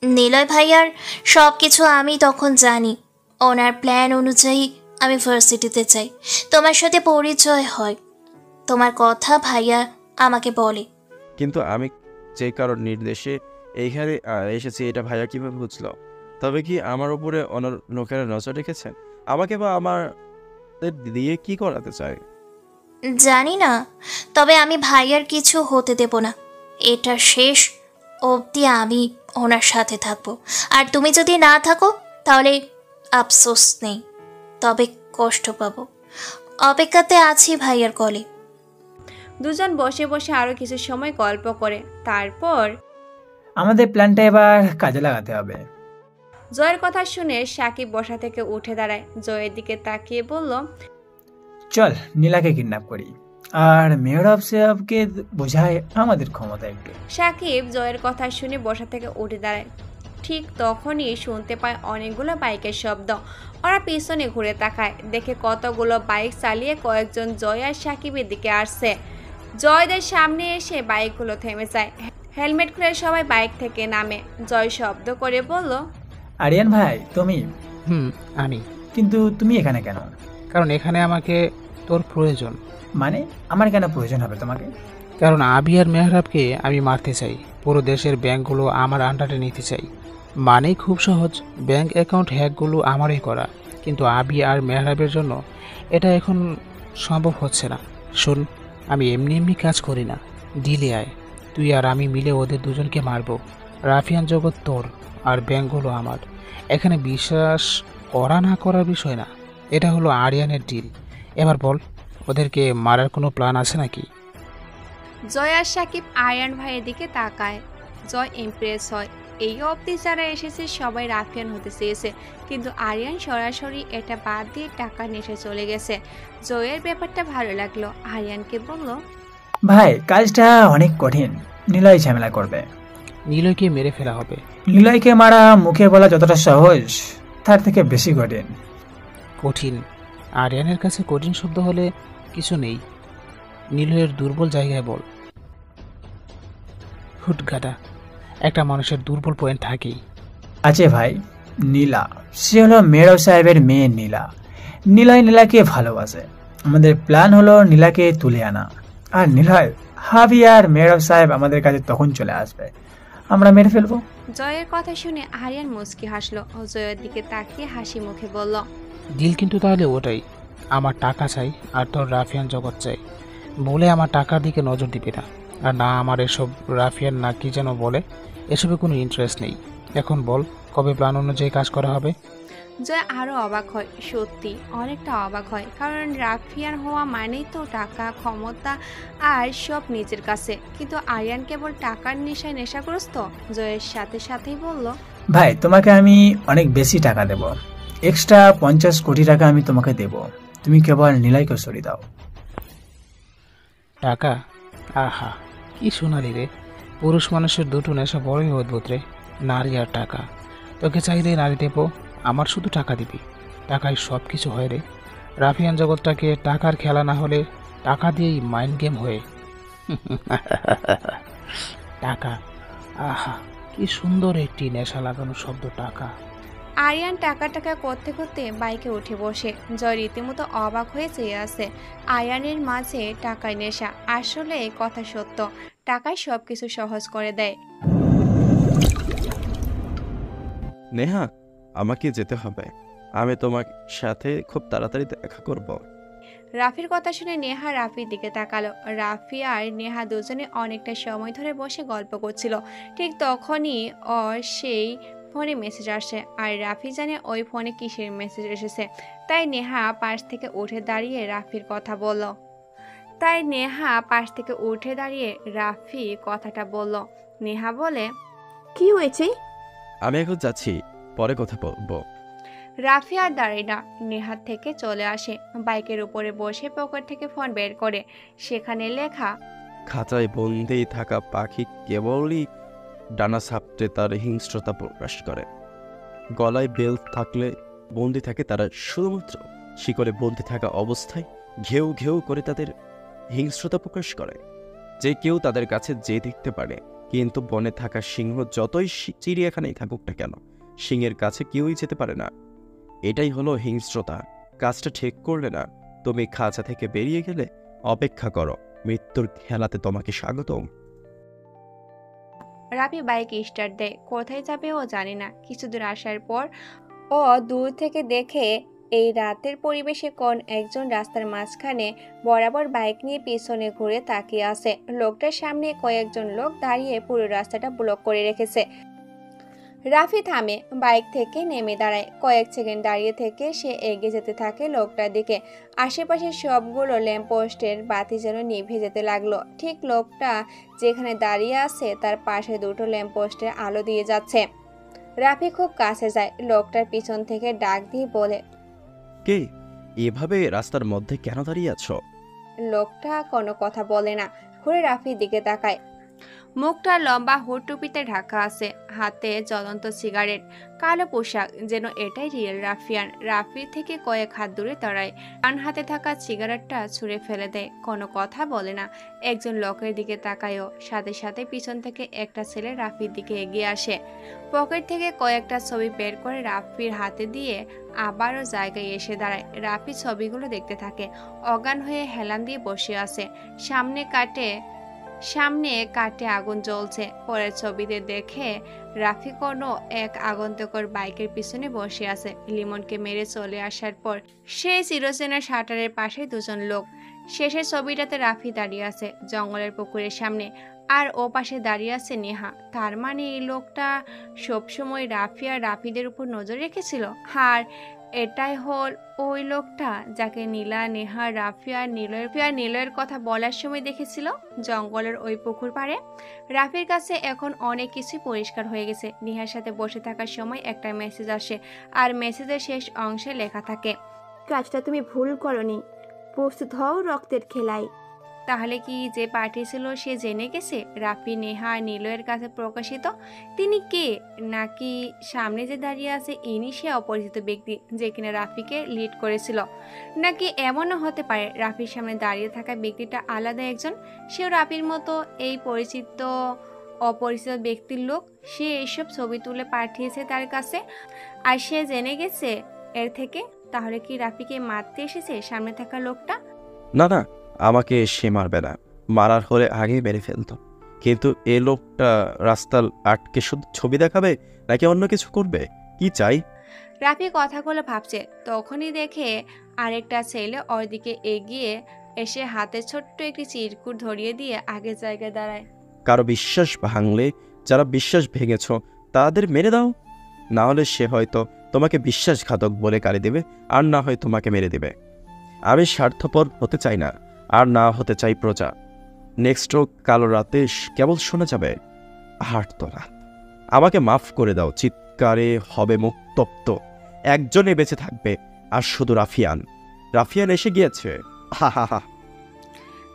নিলয় ভাইয়ার সব কিছু আমি তখন জানি। ওনার প্ল্যান অনুযায়ী আমি ভার্সিটিতে যাই, তোমার সাথে পরিচয় হয়। তোমার কথা ভাইয়া আমাকে বলে। কিন্তু আমি যে কারোর নির্দেশে এইখানে এসেছি এটা ভাইয়া কীভাবে বুঝলো? তবে কি আমার উপরে ওনার লোকেরা নজর রেখেছেন? আমাকে বা আমার দিয়ে কি করাতে চায় জানি না, তবে আমি ভাইয়ার কিছু হতে দেব না। এটা শেষ অবধি আমি ওনার সাথে থাকবো। আর তুমি যদি না থাকো তাহলে আফসোস নেই, তবে কষ্ট পাবো। অপেক্ষাতে আছি ভাইয়ার কলে। দুজন বসে বসে আরো কিছু সময় গল্প করে। তারপর আমাদের প্ল্যানটা এবার কাজে লাগাতে হবে। জয়ের কথা শুনে সাকিব বসা থেকে উঠে দাঁড়ায়। জয়ের দিকে তাকিয়ে বলল, চল নীলাকে কিডন্যাপ করি, আর মেহরাব সাহেবকে বোঝায় আমাদের ক্ষমতা একটু। সাকিব জয়ের কথা শুনে বসা থেকে উঠে দাঁড়ায়। ঠিক তখনই শুনতে পায় অনেকগুলো বাইকের শব্দ। ওরা পিছনে ঘুরে তাকায়, দেখে কতগুলো বাইক চালিয়ে কয়েকজন জয় আর সাকিবের দিকে আসছে। জয়দের সামনে এসে বাইকগুলো থেমে যায়। হেলমেট খুলে সবাই বাইক থেকে নামে। জয় শব্দ করে বলল, আরিয়ান ভাই তুমি? আমি। কিন্তু তুমি এখানে কেন? কারণ এখানে আমাকে তোর প্রয়োজন। মানে আমার কেন প্রয়োজন হবে তোমাকে? কারণ আবি আর মেহরাবকে আমি মারতে চাই। পুরো দেশের ব্যাংকগুলো আমার আন্ডারে নিতে চাই। মানেই খুব সহজ, ব্যাংক অ্যাকাউন্ট হ্যাকগুলো আমারই করা। কিন্তু আবি আর মেহরাবের জন্য এটা এখন সম্ভব হচ্ছে না। শোন, আমি এমনি এমনি কাজ করি না। ডিলে আয়, তুই আর আমি মিলে ওদের দুজনকে মারবো। রাফিয়ান জগৎ তোর আর ব্যাংকগুলো আমার। এখানে বিশ্বাস করা না করার বিষয় না, এটা হলো আরিয়ানের ডিল। এবার বল, ওদেরকে মারার কোনো প্ল্যান আছে নাকি? জয় আর সাকিব আরিয়ান ভাইয়ের দিকে তাকায়। জয় ইমপ্রেস হয়। এই অবধি যারা এসেছে সবাই রাফিয়ান হতে চেয়েছে, কিন্তু আরিয়ান সরাসরি এটা বাদ দিয়ে টাকা নেশে চলে গেছে। জয়ের ব্যাপারটা ভালো লাগলো। আরিয়ানকে বলল, ভাই কাজটা অনেক কঠিন, নিলয় ঝামেলা করবে। নিলয়কে মেরে ফেলা হবে। নিলয়কে মারা মুখে বলা যতটা সহজ তার থেকে বেশি কঠিন। কঠিন? আরিয়ানের কাছে কঠিন শব্দ হলে কিছু নেই। নিলয়ের দুর্বল জায়গায় বল। হুটগাদা, একটা মানুষের দুর্বল পয়েন্ট থাকেই। আছে ভাই, নীলা। সে হলো মেয়র সাহেবের মেয়ে নীলা। নীলাকে ভালোবাসে। আমাদের প্ল্যান হলো নীলাকে তুলে আনা। আর নীলয় হাবি আর মেয়র সাহেব আমাদের কাছে তখন চলে আসবে, আমরা মেরে ফেলবো। জয়ের কথা শুনে আরিয়ান মুচকি হাসলো ও জয়ের দিকে তাকিয়ে হাসি মুখে বলল, ডিল কিন্তু তাহলে ওটাই, আমার টাকা চাই আর তোর রাফিয়ান জগৎ চাই। বলে আমার টাকার দিকে নজর দিবি না। আর না আমার এসব রাফিয়ান না কি যেন বলে, এসবে কোনো ইন্টারেস্ট নেই। এখন বল, কবে প্ল্যান অনুযায়ী কাজ করা হবে? জয় আরো অবাক হয়, সত্যি অনেকটা অবাক হয়, কারণ রাফিয়ান হওয়া মানেই তো টাকা, ক্ষমতা আর সব নিজের কাছে। কিন্তু আরিয়ান কেবল টাকার নেশায় নেশাগ্রস্ত। জয়ের সাথে সাথেই বলল, ভাই তোমাকে আমি অনেক বেশি টাকা দেব, এক্সট্রা 50 কোটি টাকা আমি তোমাকে দেব, তুমি কেবল নীলাইকে সরিয়ে দাও। টাকা? আহা, কি সোনালি রে। পুরুষ মানুষের দুটো নেশা বড়ই অদ্ভুত রে, নারী আর টাকা। তোকে চাইলেই নারী দেব, আমার শুধু টাকা দিবি। টাকায় সব কিছু হয় রে। রাফিয়ান জগৎটাকে টাকার খেলা না হলে টাকা দিয়েই মাইন্ড গেম হয়ে। টাকা, আহা কি সুন্দর একটি নেশা লাগানো শব্দ টাকা। আরিয়ান টাকা টাকা করতে করতে বাইকে উঠে বসে। জয় রীতিমতো অবাক হয়ে চেয়ে আছে। আরিয়ানের মাঝে টাকায় নেশা, আসলে কথা সত্য, টাকায় সবকিছু সহজ করে দেয়। নেহা, আমাকে যেতে হবে, আমি তোমার সাথে খুব তাড়াতাড়ি দেখা করব। রাফির কথা শুনে নেহা রাফির দিকে তাকালো। রাফি আর নেহা দুজনে অনেকটা সময় ধরে বসে গল্প করছিল। ঠিক তখনই ওর সেই ফোনে মেসেজ আসে, আর রাফি জানে ওই ফোনে কিসের মেসেজ এসেছে। তাই নেহা পাশ থেকে উঠে দাঁড়িয়ে রাফি কথাটা বলল। নেহা বলে, কি হয়েছে? আমি এখন যাচ্ছি, পরে কথা বলবো। রাফি আর দাঁড়ায় না, নেহার থেকে চলে আসে। বাইকের উপরে বসে পকেট থেকে ফোন বের করে, সেখানে লেখা, খাঁচায় বন্দি থাকা পাখি কেবলই ডানা ছাপতে তার হিংস্রতা প্রকাশ করে। গলায় বেল থাকলে বন্দি থাকে তারা শুধুমাত্র শিকড়ে বন্দি থাকা অবস্থায় ঘেউ ঘেউ করে তাদের হিংস্রতা প্রকাশ করে। যে কেউ তাদের কাছে যে দেখতে পারে, কিন্তু বনে থাকা সিংহ যতই চিড়িয়াখানায় থাকুক না কেন, সিংহের কাছে কেউই যেতে পারে না। এটাই হলো হিংস্রতা। কাজটা ঠিক করলে না, তুমি খাঁচা থেকে বেরিয়ে গেলে অপেক্ষা করো, মৃত্যুর খেলাতে তোমাকে স্বাগতম। রাফি বাইক স্টার্ট দেয়। কোথায় যাবে ও জানে না। কিছুদূর আসার পর ও দূর থেকে দেখে এই রাতের পরিবেশে কোন একজন রাস্তার মাঝখানে বরাবর বাইক নিয়ে পিছনে ঘুরে তাকিয়ে আছে। লোকটার সামনে কয়েকজন লোক দাঁড়িয়ে পুরো রাস্তাটা ব্লক করে রেখেছে। রাফি থামে, বাইক থেকে নেমে দাঁড়ায়। কয়েক সেকেন্ড দাঁড়িয়ে থেকে সে এগিয়ে যেতে থাকে লোকটার দিকে। আশেপাশে সবগুলো ল্যাম্পপোস্টের বাতি যেন নিভে যেতে লাগলো। ঠিক লোকটা যেখানে দাঁড়িয়ে আছে তার পাশে দুটো ল্যাম্পপোস্টের আলো দিয়ে যাচ্ছে। রাফি খুব কাছে যায়, লোকটার পিছন থেকে ডাক দিয়ে বলে, কে? এভাবে রাস্তার মধ্যে কেন দাঁড়িয়ে আছো? লোকটা কোনো কথা বলে না, ঘুরে রাফির দিকে তাকায়। মুখটা লম্বা হুড টুপিতে ঢাকা আছে, হাতে জ্বলন্ত সিগারেট, কালো পোশাক, যেন এটাই রিয়েল রাফিয়ান। রাফি থেকে কয়েক হাত দূরে দাঁড়ায়, ডান হাতে থাকা সিগারেটটা ছুঁড়ে ফেলে দেয়, কোনো কথা বলে না। একজন লোকের দিকে তাকায়ও, সাথে সাথে পিছন থেকে একটা ছেলে রাফির দিকে এগিয়ে আসে। পকেট থেকে কয়েকটা ছবি বের করে রাফির হাতে দিয়ে আবারও জায়গায় এসে দাঁড়ায়। রাফি ছবিগুলো দেখতে থাকে, অজ্ঞান হয়ে হেলান দিয়ে বসে আছে। সামনে কাটে আগুন জ্বলছে। পরের ছবিতে দেখে রাফি কোনো এক আগন্তুকর বাইকের পিছনে বসে আছে। লিমনকে মেরে চলে আসার পর সেই চিরচেনা শাটারের পাশে দুজন লোক। শেষের ছবিটাতে রাফি দাঁড়িয়ে আছে জঙ্গলের পুকুরের সামনে, আর ও পাশে দাঁড়িয়ে আছে নেহা। তার মানে এই লোকটা সবসময় রাফি আর রাফিদের উপর নজর রেখেছিল। আর এটাই হল ওই লোকটা যাকে নীলা, নেহা, রাফি আর নিলয়ের কথা বলার সময় দেখেছিল জঙ্গলের ওই পুকুর পাড়ে। রাফির কাছে এখন অনেক কিছু পরিষ্কার হয়ে গেছে। নেহার সাথে বসে থাকার সময় একটা মেসেজ আসে, আর মেসেজের শেষ অংশে লেখা থাকে, কাজটা তুমি ভুল করনি, প্রস্তুত হও রক্তের খেলায়। তাহলে কি যে পাঠিয়েছিল সে জেনে গেছে রাফি, নেহা আর নিলয়ের কাছে প্রকাশিত? তিনি কে? নাকি সামনে যে দাঁড়িয়ে আছে ইনি সে অপরিচিত ব্যক্তি যে কিনা রাফিকে লিড করেছিল? নাকি এমনও হতে পারে রাফির সামনে দাঁড়িয়ে থাকা ব্যক্তিটা আলাদা একজন, সেও রাফির মতো এই পরিচিত অপরিচিত ব্যক্তির লোক। সে এইসব ছবি তুলে পাঠিয়েছে তার কাছে আর সে জেনে গেছে এর থেকে। তাহলে কি রাফিকে মারতে এসেছে সামনে থাকা লোকটা? না না, আমাকে সে মারবে না, মারার হলে আগেই মেরে ফেলতো। কিন্তু এ লোকটা রাস্তা আটকে শুধু ছবি দেখাবে নাকি অন্য কিছু করবে? কি চাই? রাফি কথাগুলো ভাবছে, তখনই দেখে আরেকটা ছেলে ওর দিকে এগিয়ে এসে হাতে ছোট্ট একটি চিরকুট ধরিয়ে দিয়ে আগের জায়গায় দাঁড়ায়। কারো বিশ্বাস ভাঙলে, যারা বিশ্বাস ভেঙেছ তাদের মেরে দাও, না হলে সে হয়তো তোমাকে বিশ্বাসঘাতক বলে গালি দেবে, আর না হয় তোমাকে মেরে দেবে। আমি স্বার্থপর হতে চাই না, আর না হতে চাই প্রজা। নেক্সট কালো রাতে কেবল শোনা যাবে আর্তনাদ। আমাকে মাফ করে দাও চিৎকারে হবে মুখ তপ্ত। একজনে বেঁচে থাকবে, আর শুধু রাফিয়ান। রাফিয়ান এসে গিয়েছে, হা হা হা।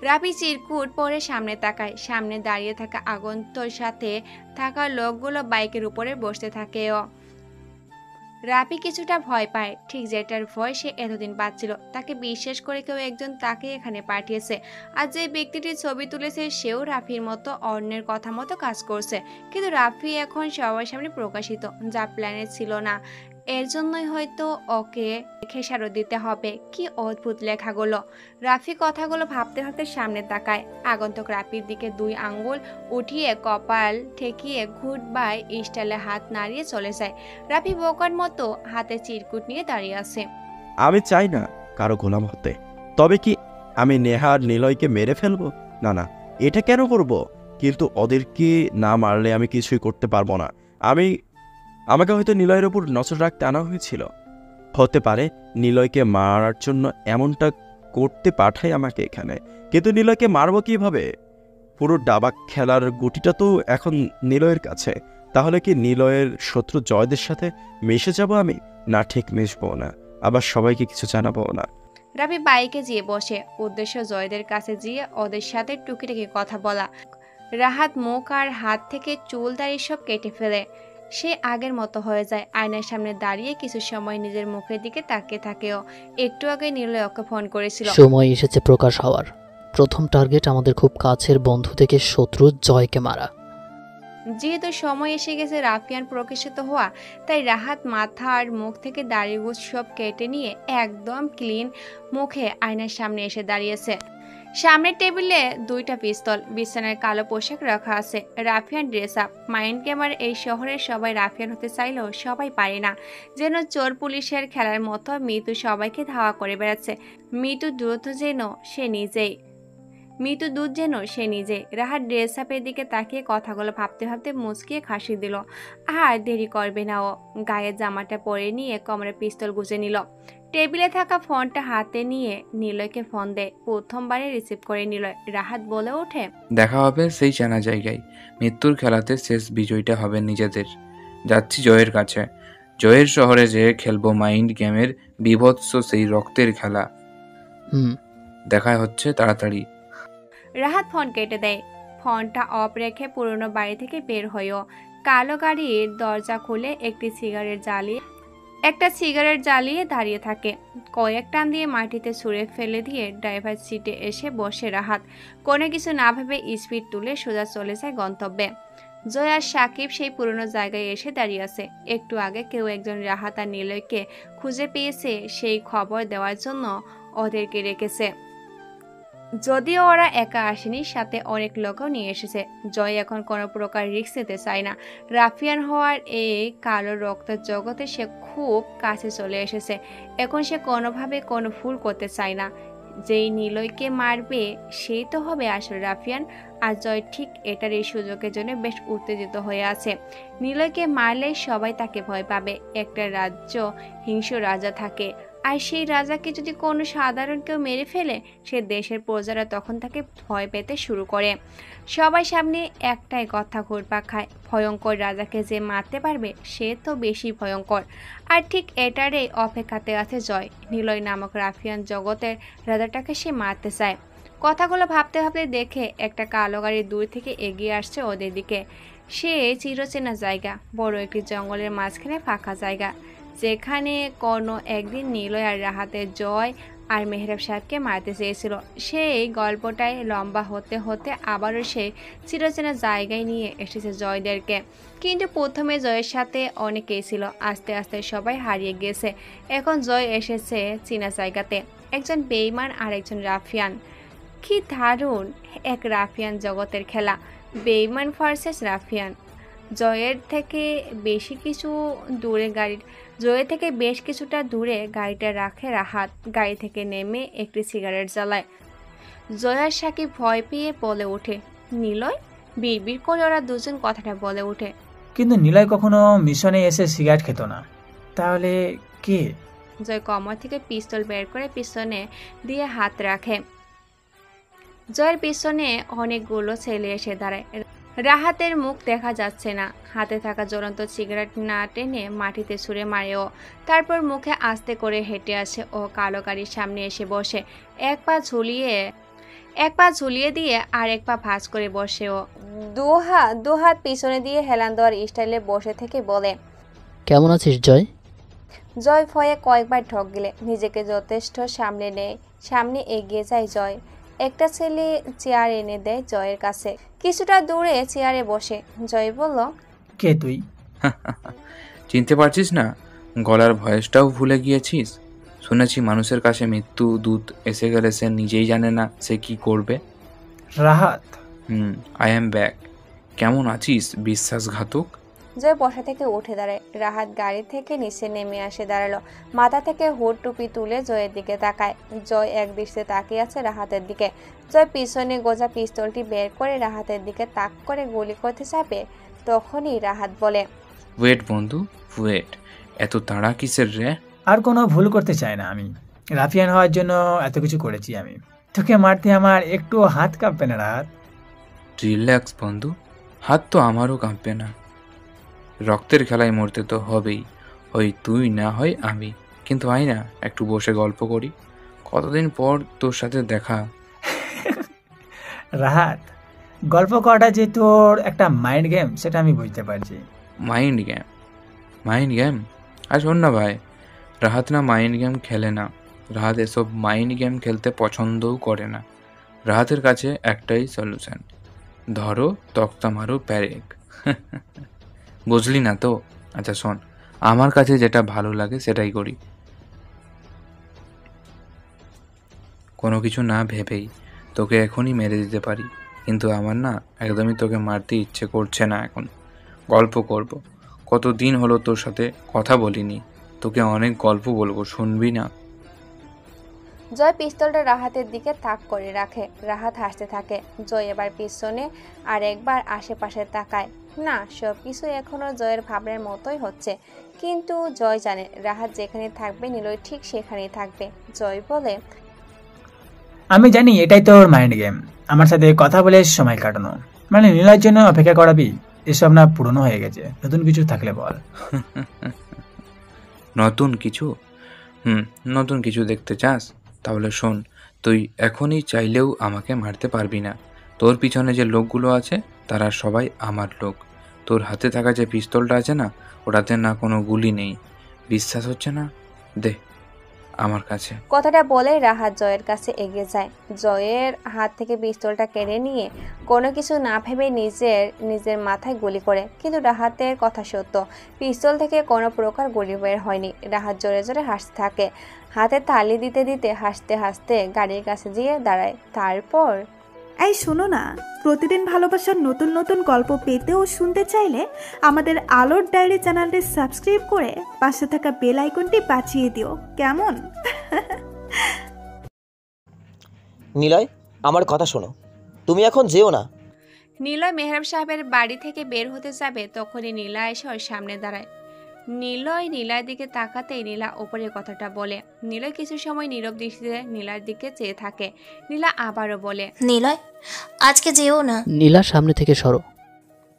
রাফি চিরকুট পরে সামনে তাকায়। সামনে দাঁড়িয়ে থাকা আগন্তুর সাথে থাকা লোকগুলো বাইকের উপরে বসতে থাকে। রাফি কিছুটা ভয় পায়, ঠিক যেটার ভয় সে এতদিন পাচ্ছিল। তাকে বিশ্বাস করে কেউ একজন তাকে এখানে পাঠিয়েছে, আর যে ব্যক্তিটির ছবি তুলেছে সেও রাফির মতো অন্যের কথা মতো কাজ করছে। কিন্তু রাফি এখন সবার সামনে প্রকাশিত, যা প্ল্যানে ছিল না। এর জন্যই হয়তো ওকে খেসারত দিতে হবে। কি অদ্ভুত লেখাগুলো! রাফি কথাগুলো ভাবতে ভাবতে সামনে তাকায়। আগন্তুক রাফির দিকে 2 আঙ্গুল উঠিয়ে কপাল ঠেকিয়ে ঘুট বাই স্টাইলে হাত নাড়িয়ে চলে যায়। রাফি বোকার মতো হাতে চিরকুট নিয়ে দাঁড়িয়ে আছে। আমি চাই না কারো গোলাম হতে, তবে কি আমি নেহা আর নিলয়কে মেরে ফেলবো? না না, এটা কেন করব? কিন্তু ওদেরকে না মারলে আমি কিছুই করতে পারবো না। আমাকে হয়তো নিলয়ের ওপর নজর রাখতে আনা হয়েছিল। হতে পারে নিলয়কে মারার জন্য এমনটা করতে পাঠায় আমাকে এখানে। কিন্তু নিলয়কে মারবো কিভাবে? পুরো দাবা খেলার গুটিটা তো এখন নিলয়ের কাছে। তাহলে কি নিলয়ের শত্রু জয়দের সাথে মিশে যাব আমি? না, ঠিক মিশবো না, আবার সবাইকে কিছু জানাবো না। রাফি বাইকে যেয়ে বসে, উদ্দেশ্য জয়দের কাছে গিয়ে ওদের সাথে টুকিটাকি কথা বলা। রাহাত মুখ আর হাত থেকে চুল দাড়ি সব কেটে ফেলে। সে আগের মতো হয়ে যায়। আয়নার সামনে দাঁড়িয়ে কিছু সময় নিজের মুখের দিকে তাকিয়ে থাকেও। একটু আগে নিলয় ওকে ফোন করেছিল। সময় এসেছে প্রকাশ হওয়ার। প্রথম টার্গেট আমাদের খুব কাছের বন্ধু থেকে শত্রু জয়কে মারা। যেহেতু সময় এসে গেছে রাফিয়ান প্রকাশিত হওয়া, তাই রাহাত মাথা আর মুখ থেকে দাড়িগুলো সব কেটে নিয়ে একদম ক্লিন মুখে আয়নার সামনে এসে দাঁড়িয়েছে। সামনের টেবিলে 2টা পিস্তল, বিছানার কালো পোশাক রাখা আছে। রাফিয়ান ড্রেস আপ। মাইন্ড গেমার এই শহরের সবাই রাফিয়ান হতে চাইলেও সবাই পারে না। যেন চোর পুলিশের খেলার মতো মিতু সবাইকে ধাওয়া করে বেড়াচ্ছে। মিতু দ্রুত যেন সে নিজে। রাহাত ড্রেস আপের দিকে তাকিয়ে কথাগুলো ভাবতে ভাবতে মুচকিয়ে হাসি দিল। আর দেরি করবে না ও। গায়ের জামাটা পরে নিয়ে কোমরে পিস্তল গুজে নিল। টেবিলে থাকা ফোনটা হাতে নিয়ে নিলয়কে ফোন দেয়। প্রথমবারে রিসিভ করে নিলয়। রাহাত বলে ওঠে, দেখা হবে সেই চেনা জায়গায়। মৃত্যুর খেলাতে শেষ বিজয়টা হবে নিজেদের। যাচ্ছি জয়ের কাছে। জয়ের শহরে যেয়ে খেলবো মাইন্ড গেমের বিভৎস সেই রক্তের খেলা। দেখা হচ্ছে তাড়াতাড়ি। রাহাত ফোন কেটে দেয়। ফোনটা অফ রেখে পুরনো বাড়ি থেকে বের হয়েও কালো গাড়ির দরজা খুলে একটা সিগারেট জ্বালিয়ে দাঁড়িয়ে থাকে। কয়েক টান দিয়ে মাটিতে ছুঁড়ে ফেলে দিয়ে ড্রাইভার সিটে এসে বসে রাহাত। কোনো কিছু না ভেবে স্পিড তুলে সোজা চলে যায় গন্তব্যে। জয় আর সাকিব সেই পুরনো জায়গায় এসে দাঁড়িয়ে আছে। একটু আগে কেউ একজন রাহাত আর নিলয়কে খুঁজে পেয়েছে, সেই খবর দেওয়ার জন্য ওদেরকে রেখেছে। যদিও ওরা একা আসেনি, সাথে অনেক লোকও নিয়ে এসেছে। জয় এখন কোনো প্রকার রিস্ক নিতে চায় না। রাফিয়ান হওয়ার এই কালো রক্তের জগতে সে খুব কাছে চলে এসেছে। এখন সে কোনোভাবে কোনো ভুল করতে চায় না। যেই নিলয়কে মারবে সেই তো হবে আসল রাফিয়ান। আর জয় ঠিক এটার এই সুযোগের জন্য বেশ উত্তেজিত হয়ে আছে। নিলয়কে মারলে সবাই তাকে ভয় পাবে। একটা রাজ্য হিংস্র রাজা থাকে, আর সেই রাজাকে যদি কোনো সাধারণ কেউ মেরে ফেলে, সে দেশের প্রজারা তখন তাকে ভয় পেতে শুরু করে। সবার সামনে একটাই কথা ঘুরপাক খায়, ভয়ঙ্কর রাজাকে যে মারতে পারবে সে তো বেশি ভয়ঙ্কর। আর ঠিক এটারই অপেক্ষাতে আছে জয়। নিলয় নামক রাফিয়ান জগতের রাজাটাকে সে মারতে চায়। কথাগুলো ভাবতে ভাবতে দেখে একটা কালো গাড়ি দূর থেকে এগিয়ে আসছে ওদের দিকে। সে চিরচেনা জায়গা, বড় একটি জঙ্গলের মাঝখানে ফাঁকা জায়গা, যেখানে কোনো একদিন নিলয় আর রাহাতের জয় আর মেহরাব সাহেবকে মারতে চেয়েছিল। সেই গল্পটাই লম্বা হতে হতে আবারও সে চিরচেনা জায়গায় নিয়ে এসেছে জয়দেরকে। কিন্তু প্রথমে জয়ের সাথে অনেকেই ছিল, আস্তে আস্তে সবাই হারিয়ে গেছে। এখন জয় এসেছে চেনা জায়গাতে, একজন বেঈমান আর একজন রাফিয়ান। কি দারুণ এক রাফিয়ান জগতের খেলা, বেঈমান ভার্সেস রাফিয়ান। জয়ের থেকে বেশ কিছুটা দূরে গাড়িটা রাখে রাহাত। গাড়ি থেকে নেমে একটি সিগারেট জ্বালায়। জয়ার সাকিব ভয় পেয়ে বলে ওঠে, নিলয়? বিড়বিড় করে ওরা দুজন কথাটা বলে ওঠে। কিন্তু নিলয় কখনো মিশনে এসে সিগারেট খেত না, তাহলে কে? জয় কমর থেকে পিস্তল বের করে পিছনে দিয়ে হাত রাখে। জয়ের পিছনে অনেকগুলো ছেলে এসে দাঁড়ায়। রাহাতের মুখ দেখা যাচ্ছে না, হাতে থাকা জ্বলন্ত সিগারেট না টেনে মাটিতে ছুঁড়ে মারেও। তারপর মুখে আস্তে করে হেঁটে আসে ও কালো গাড়ির সামনে এসে বসে, এক পা ঝুলিয়ে দিয়ে আর এক পা ভাঁজ করে বসে ও দুহাত পিছনে দিয়ে হেলান দেওয়ার স্টাইলে বসে থেকে বলে, কেমন আছিস জয়? জয় ভয়ে কয়েকবার ঢক গেলে নিজেকে যথেষ্ট সামলে নেয়। সামনে এগিয়ে যায় জয়। একটা ছেলে চেয়ার এনে দেয় জয়ের কাছে। কিছুটা দূরে চেয়ারে বসে জয় বলল, কে তুই? চিনতে পারছিস না? গলার ভয়েসটাও ভুলে গিয়েছিস? শুনেছি মানুষের কাছে মৃত্যু দূত এসে গেলে সে নিজেই জানে না সে কি করবে। রাহাত। I am back. কেমন আছিস বিশ্বাসঘাতক? জয় বসা থেকে উঠে দাঁড়ায়। রাহাত গাড়ি থেকে নিচে নেমে আসে দাঁড়ালো। মাথা থেকে হুড টুপি তুলে জয়ের দিকে তাকায়। জয় এক দৃষ্টিতে তাকিয়ে আছে রাহাতের দিকে। জয় পিছনে গোজা পিস্তলটি বের করে রাহাতের দিকে তাক করে গুলি করতে চাপে। তখনই রাহাত বলে, ওয়েট বন্ধু, ওয়েট। এত তাড়া কিসের রে? আর কোনো ভুল করতে চাই না আমি। রাফিয়ান হওয়ার জন্য এত কিছু করেছি আমি। তোকে মারতে আমার একটু হাত কাঁপবে না রাহাত? রিল্যাক্স বন্ধু, হাত তো আমারও কাঁপবে না। রক্তের খেলায় মরতে তো হবেই, হয় তুই না হয় আমি। কিন্তু আয় না একটু বসে গল্প করি, কতদিন পর তোর সাথে দেখা। রাহাত, গল্প করাটা যে তোর একটা মাইন্ড গেম সেটা আমি বুঝতে পারছি। Mind game? Mind game? আর শোন না ভাই, রাহাত না মাইন্ড গেম খেলে না। রাহাত এসব মাইন্ড গেম খেলতে পছন্দও করে না। রাহাতের কাছে একটাই সলিউশন, ধরো তক্তা মারো প্যারেক। বুঝলি না তো? আচ্ছা শোন, আমার কাছে যেটা ভালো লাগে সেটাই করি। কোনো কিছু না ভেবেই তোকে এখনই মেরে দিতে পারি, কিন্তু আমার না একদমই তোকে মারতে ইচ্ছে করছে না। এখন গল্প করব। কতদিন হলো তোর সাথে কথা বলিনি, তোকে অনেক গল্প বলবো, শুনবি না? জয় পিস্তলটা রাহাতের দিকে তাক করে রাখে। রাহাত হাসতে থাকে। জয় এবার পিছনে আর একবার আশেপাশে তাকায়। না, সব কিছু এখনো জয়ের ভাবনার মতোই হচ্ছে, কিন্তু জয় জানে রাহাত যেখানে থাকবে নিলয় ঠিক সেখানেই থাকবে। জয় বলে, আমি জানি এটাই তোর মাইন্ড গেম, আমার সাথে কথা বলে সময় কাটানো। মানে নীলার জন্য অপেক্ষা করাবি? এসব না পুরনো হয়ে গেছে, নতুন কিছু থাকলে বল। নতুন কিছু? নতুন কিছু দেখতে চাস? তাহলে শোন, তুই এখনই চাইলেও আমাকে মারতে পারবি না। তোর পিছনে যে লোকগুলো আছে তারা সবাই আমার লোক। তোর হাতে থাকা যে পিস্তলটা আছে না, ওটাতে না কোনো গুলি নেই। বিশ্বাস হচ্ছে না? দে আমার কাছে। কথাটা বলে রাহাত জয়ের কাছে এগিয়ে যায়। জয়ের হাত থেকে পিস্তলটা কেড়ে নিয়ে কোনো কিছু না ভেবে নিজের মাথায় গুলি করে। কিন্তু রাহাতের কথা সত্য, পিস্তল থেকে কোনো প্রকার গুলি বের হয়নি। রাহাত জোরে জোরে হাসতে থাকে। হাতে তালি দিতে দিতে হাসতে হাসতে গাড়ির কাছে গিয়ে দাঁড়ায়। তারপর, এই শোনো না, প্রতিদিন ভালোবাসার নতুন নতুন গল্প পেতে ও শুনতে চাইলে আমাদের আলোর ডায়েরি চ্যানেলটি সাবস্ক্রাইব করে পাশে থাকা বেল আইকনটি বাজিয়ে দিও, কেমন? নিলয়, আমার কথা শোনো, তুমি এখন যেও না। নিলয় মেহরাব সাহেবের বাড়ি থেকে বের হতে যাবে, তখনই নীলা এসে ওর সামনে দাঁড়ায়। নিলয় নীলার দিকে তাকাতেই নীলা ওপরের কথাটা বলে। নিলয় কিছু সময় নীরব দৃষ্টিতে নীলার দিকে চেয়ে থাকে। নীলা আবারও বলে, নিলয়, আজকে যেও না। নীলা সামনে থেকে সরো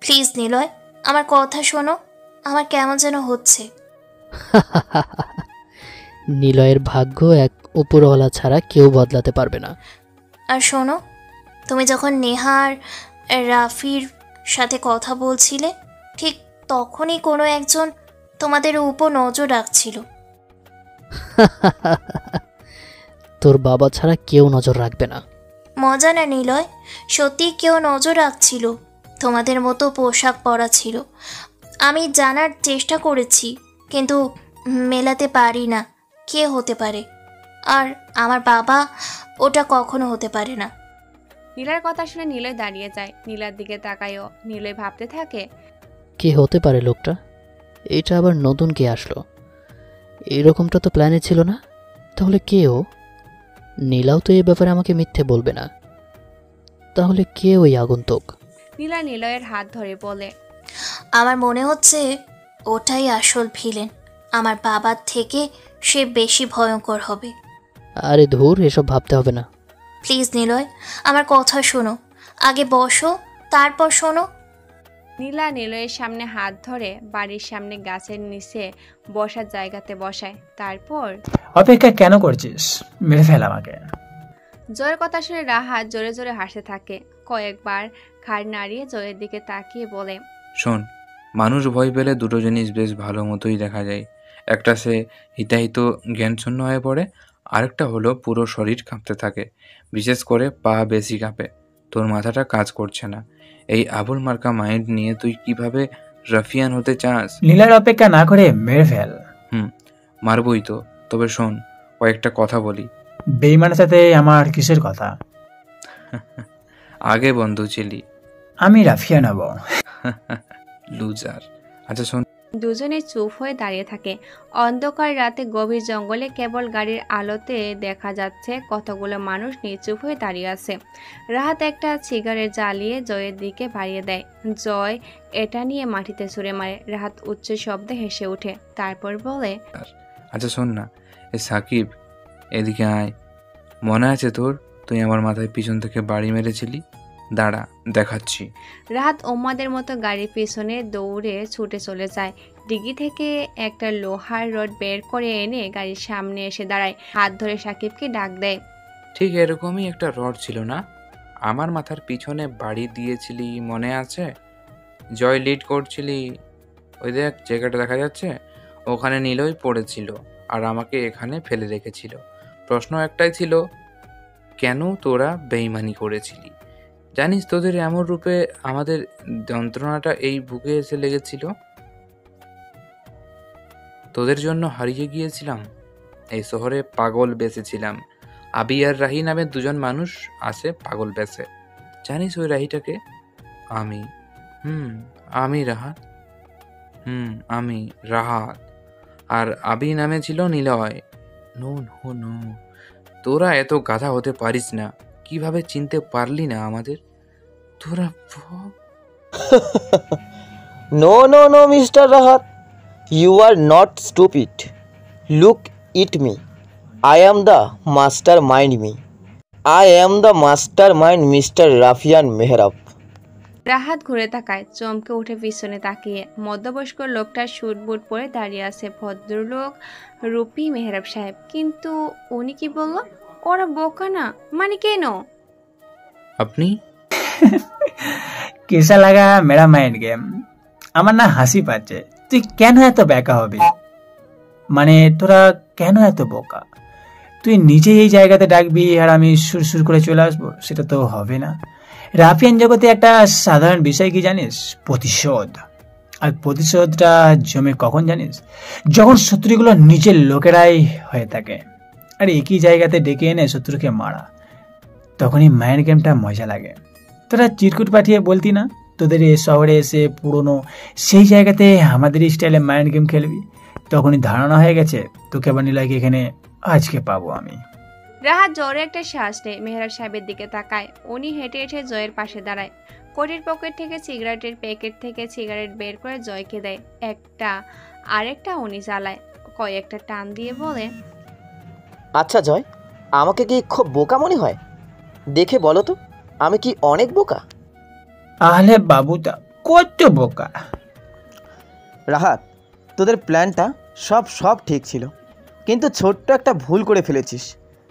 প্লিজ নিলয়, আমার কথা শোনো, আমার কেমন যেন হচ্ছে। নিলয়ের ভাগ্য এক উপরওয়ালা ছাড়া কেউ বদলাতে পারবে না। আর শোনো, তুমি যখন নেহা আর রাফির সাথে কথা বলছিলে ঠিক তখনই কোনো একজন তোমাদের উপর নজর রাখছিল। তোর বাবা ছাড়া কেউ নজর রাখবে না। মজা না নিলয়, সত্যি কেউ নজর রাখছিল, তোমাদের মতো পোশাক পরা ছিল। আমি জানার চেষ্টা করেছি কিন্তু মেলাতে পারি না কে হতে পারে। আর আমার বাবা ওটা কখনো হতে পারে না। নীলার কথা শুনে নিলয় দাঁড়িয়ে যায়। নীলার দিকে তাকায়ও। নিলয় ভাবতে থাকে, কে হতে পারে লোকটা? এটা আবার নতুন কে আসলো? এরকমটা তো প্ল্যানে ছিল না। তাহলে কে ও? নীলাও তো এই ব্যাপারে আমাকে মিথ্যে বলবে না। তাহলে কে ওই আগন্তুক? নীলা নিলয়ের হাত ধরে বলে, আমার মনে হচ্ছে ওটাই আসল ভিলেন। আমার বাবার থেকে সে বেশি ভয়ঙ্কর হবে। আরে ধুর, এসব ভাবতে হবে না। প্লিজ নিলয়, আমার কথা শোনো। আগে বসো, তারপর শোনো। নীলা নিলয়ের সামনে হাত ধরে বাড়ির সামনে গাছের নিচে বসার জায়গাতে বসায়। তারপর, অপেক্ষা কেন করছিস? মেরে ফেল আমাকে। জয়ের কথা শুনে রাহাত জোরে জোরে হাসতে থাকে। কয়েকবার ঘাড় নাড়িয়ে জয়ের দিকে তাকিয়ে বলে, শোন, মানুষ ভয় পেলে দুটো জিনিস বেশ ভালো মতোই দেখা যায়। একটা সে হিতাহিত জ্ঞানশূন্য হয়ে পড়ে, আরেকটা হলো পুরো শরীর কাঁপতে থাকে, বিশেষ করে পা বেশি কাঁপে। তোর মাথাটা কাজ করছে না। এই আবুল মার্কা মাইন্ড নিয়ে তুই কিভাবে রাফিয়ান হতে চাস? নীলার অপেক্ষা না করে মেরে ফেল। মারবই তো। তবে শোন, কয়েকটা কথা বলি। বেইমানের সাথে আমার কিসের কথা? আগে বন্ধু ছিলি। আমি রাফিয়ান হব। লুজার। আচ্ছা শোন। দুজনে চুপ হয়ে দাঁড়িয়ে থাকে। অন্ধকার রাতে গভীর জঙ্গলে কেবল গাড়ির আলোতে দেখা যাচ্ছে কতগুলো মানুষ নিচুপ হয়ে দাঁড়িয়ে আছে। রাহাত একটা সিগারেট জ্বালিয়ে জয়ের দিকে বাড়িয়ে দেয়। জয় এটা নিয়ে মাটিতে ছুঁড়ে মারে। রাহাত উচ্চ শব্দে হেসে ওঠে। তারপর বলে, আচ্ছা শোন না, এই সাকিব, এদিকে আয়। মনে আছে তোর, তুই আমার মাথায় পিছন থেকে বাড়ি মেরেছিলি? দাঁড়া, দেখাচ্ছি। রাহাত ওম্মাদের মতো গাড়ির পেছনে দৌড়ে ছুটে চলে যায়। ডিগি থেকে একটা লোহার রড বের করে এনে গাড়ির সামনে এসে দাঁড়ায়। হাত ধরে সাকিবকে ডাক দেয়, ঠিক এরকমই একটা রড ছিল না? আমার মাথার পিছনে বাড়ি দিয়েছিলি, মনে আছে? জয় লিড করছিলি। ওই দেখ, জায়গাটা দেখা যাচ্ছে, ওখানে নিলয় পড়েছিল আর আমাকে এখানে ফেলে রেখেছিল। প্রশ্ন একটাই ছিল, কেন তোরা বেইমানি করেছিলি? জানিস তোদের এমন রূপে আমাদের যন্ত্রণাটা এই বুকে এসে লেগেছিল? তোদের জন্য হারিয়ে গিয়েছিলাম। এই শহরে পাগল বেঁচেছিলাম। আবি আর রাহি নামে দুজন মানুষ আছে পাগল বেঁচে। জানিস ওই রাহিটাকে? আমি। আমি রাহাত। আমি রাহাত। আর আবি নামে ছিল নিলয়। নো নো নো, তোরা এত গাধা হতে পারিস না। কিভাবে চিনতে পারলি না আমাদের? তোরা no no no mister Rahat, you are not stupid. Look it me, I am the master mind me. I am the master mind mister Rafian Mehrab. Rahat ঘুরে তাকায়, চমকে উঠে পিছনে তাকিয়ে। মধ্যবয়স্ক লোকটা স্যুট বুট পরে দাঁড়িয়ে আছে। ভদ্রলোক রূপী মেহরাব সাহেব। কিন্তু উনি কি বলল? ওরা বোকা না? মানে কেন? আপনি? কেসা লাগা মেরা মাইন্ড গেম। আমার না হাসি পাচ্ছে। তুই কেন এত ব্যাকা হবি? মানে তোরা কেন এত বোকা? তুই নিজে এই জায়গাতে ডাকবি আর আমি সুর করে চলে আসবো? সেটা তো হবে না। রাফিয়ান জগতে একটা সাধারণ বিষয় কি জানিস? প্রতিশোধ। আর প্রতিশোধটা জমে কখন জানিস? যখন শত্রুগুলো নিজের লোকেরাই হয়ে থাকে আর একই জায়গাতে ডেকে এনে শত্রুকে মারা, তখনই মাইন্ড গেমটা মজা লাগে। তোরা চিরকুট পাঠিয়ে বলতি না তোদের এ শহরে এসে পুরনো সেই জায়গাতে আমাদের স্টাইলে মাইন্ড গেম খেলবি? তখনই ধারণা হয়ে গেছে তোকে আবার নিলয়কে এখানে আজকে পাবো আমি। রাহাত জোরে একটা শ্বাস নেয়। মেহরাব সাহেবের দিকে তাকায়। উনি হেঁটে হেঁটে জয়ের পাশে দাঁড়ায়। কোটের পকেট থেকে সিগারেটের প্যাকেট থেকে সিগারেট বের করে জয়কে দেয়। একটা আরেকটা উনি জ্বালায়। কয়েকটা টান দিয়ে বলে, আচ্ছা জয়, আমাকে কি খুব বোকা মনে হয়? দেখে বলো তো, আমি কি অনেক বোকা? আহলে বাবুটা কত বোকা। রাহাত, তোদের প্ল্যানটা সব ঠিক ছিল, কিন্তু ছোট্ট একটা ভুল করে ফেলেছিস।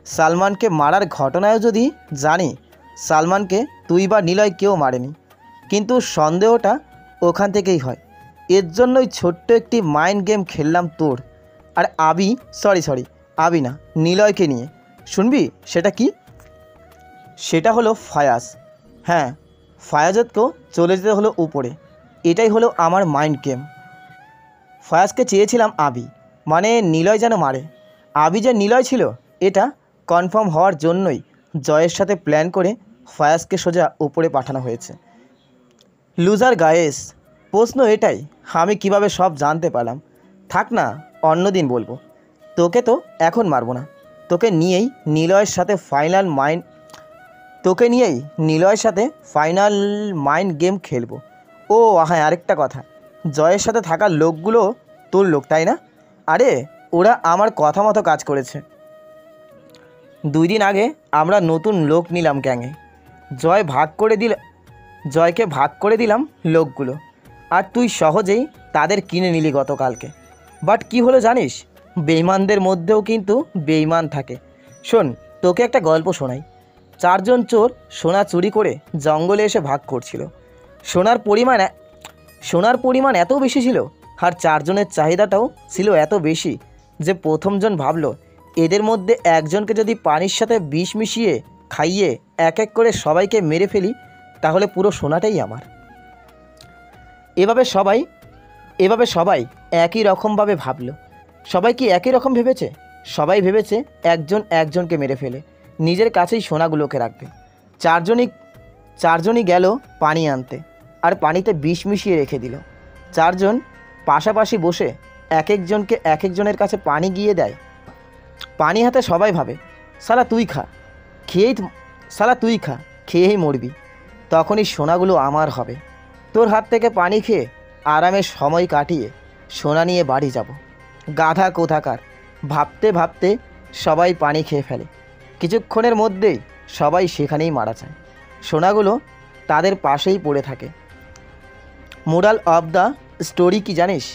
সালমানকে মারার ঘটনায়ও যদি জানি, সালমানকে তুই বা নিলয় কেউ মারেনি, কিন্তু সন্দেহটা ওখান থেকেই হয়। এর জন্যই ছোট্ট একটি মাইন্ড গেম খেললাম তোর আর আবি না, নিলয়কে নিয়ে। শুনবি সেটা কি? সেটা হলো ফায়াজ। হ্যাঁ, ফায়াজতকেও চলে যেতে হলো উপরে। এটাই হলো আমার মাইন্ড গেম। ফায়াজকে চেয়েছিলাম আবি, মানে নিলয় যেন মারে। আবি যে নিলয় ছিল এটা কনফার্ম হওয়ার জন্যই জয়ের সাথে প্ল্যান করে ফায়াজকে সোজা উপরে পাঠানো হয়েছে। লুজার গায়েস, প্রশ্ন এটাই, আমি কিভাবে সব জানতে পারলাম? থাক না, অন্য দিন বলবো। তোকে তো এখন মারবো না, তোকে নিয়েই নিলয়ের সাথে ফাইনাল মাইন্ড গেম খেলবো। ও হ্যাঁ, আরেকটা কথা, জয়ের সাথে থাকা লোকগুলো তোর লোক তাই না? আরে ওরা আমার কথা মতো কাজ করেছে। 2 দিন আগে আমরা নতুন লোক নিলাম গ্যাংয়ে। জয়কে ভাগ করে দিলাম লোকগুলো, আর তুই সহজেই তাদের কিনে নিলি গতকালকে। বাট কি হলো জানিস, বেঈমানদের মধ্যেও কিন্তু বেঈমান থাকে। শোন, তোকে একটা গল্প শোনাই। 4 জন চোর সোনা চুরি করে জঙ্গলে এসে ভাগ করছিল। সোনার পরিমাণ এত বেশি ছিল, আর 4 জনের চাহিদাটাও ছিল এত বেশি যে প্রথমজন ভাবলো এদের মধ্যে একজনকে যদি পানির সাথে বিষ মিশিয়ে খাইয়ে এক এক করে সবাইকে মেরে ফেলি তাহলে পুরো সোনাটাই আমার। এভাবে সবাই একই রকমভাবে ভাবলো। সবাই কি একই রকম ভেবেছে? সবাই ভেবেছে একজন একজনকে মেরে ফেলে নিজের কাছেই সোনাগুলোকে রাখবে। 4 জনই গেল পানি আনতে, আর পানিতে বিষ মিশিয়ে রেখে দিল। 4 জন পাশাপাশি বসে এক একজনের কাছে পানি গিয়ে দেয়। পানি হাতে সবাই ভাবে শালা তুই খা, খেয়েই মরবি, তখনই সোনাগুলো আমার হবে। তোর হাত থেকে পানি খেয়ে আরামে সময় কাটিয়ে সোনা নিয়ে বাড়ি যাব। গাধা কোথাকার! ভাবতে ভাবতে সবাই পানি খেয়ে ফেলে। কিছুক্ষণের মধ্যেই সবাই সেখানেই মারা যায়। সোনাগুলো তাদের পাশেই পড়ে থাকে। মোরাল অফ দ্য স্টোরি কি জানিস?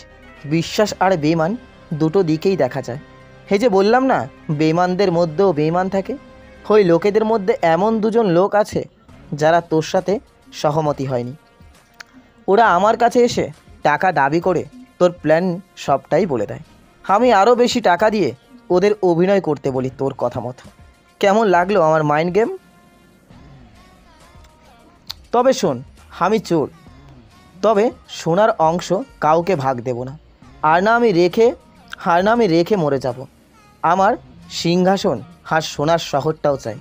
বিশ্বাস আর বেঈমান দুটো দিকেই দেখা যায়। হে যে বললাম না, বেঈমানদের মধ্যেও বেঈমান থাকে। ওই লোকেদের মধ্যে এমন 2 জন লোক আছে যারা তোর সাথে সহমতি হয়নি। ওরা আমার কাছে এসে টাকা দাবি করে তোর প্ল্যান সবটাই বলে দেয়। আমি আরও বেশি টাকা দিয়ে ওদের অভিনয় করতে বলি তোর কথা মতো। কেমন লাগলো আমার মাইন্ড গেম? তবে শোন, আমি চোর, তবে সোনার অংশ কাউকে ভাগ দেব না। আর না আমি রেখে মরে যাব। আমার সিংহাসন আর সোনার শহরটাও চাই।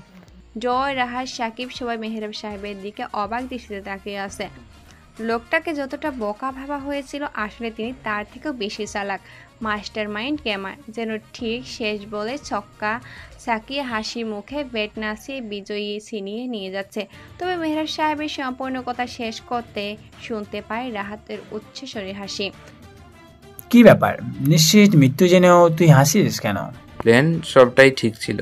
জয়, রাহাত, সাকিব সবাই মেহরাব সাহেবের দিকে অবাক দৃষ্টিতে তাকিয়ে আছে। লোকটাকে যতটা বোকা ভাবা হয়েছিল, আসলে তিনি তার থেকেও বেশি চালাক। মাস্টার মাইন্ড গেমার যেন ঠিক শেষ বলে ছক্কা সাকিয়ে হাসি মুখে ব্যাট নাচিয়ে বিজয়ী ছিনিয়ে নিয়ে যাচ্ছে। তবে মেহরাব সাহেবের সম্পূর্ণ কথা শেষ করতে শুনতে পায় রাহাতের উচ্চস্বরে হাসি। কি ব্যাপার, নিশ্চিত মৃত্যু জেনেও তুই হাসিস কেন? প্ল্যান সবটাই ঠিক ছিল,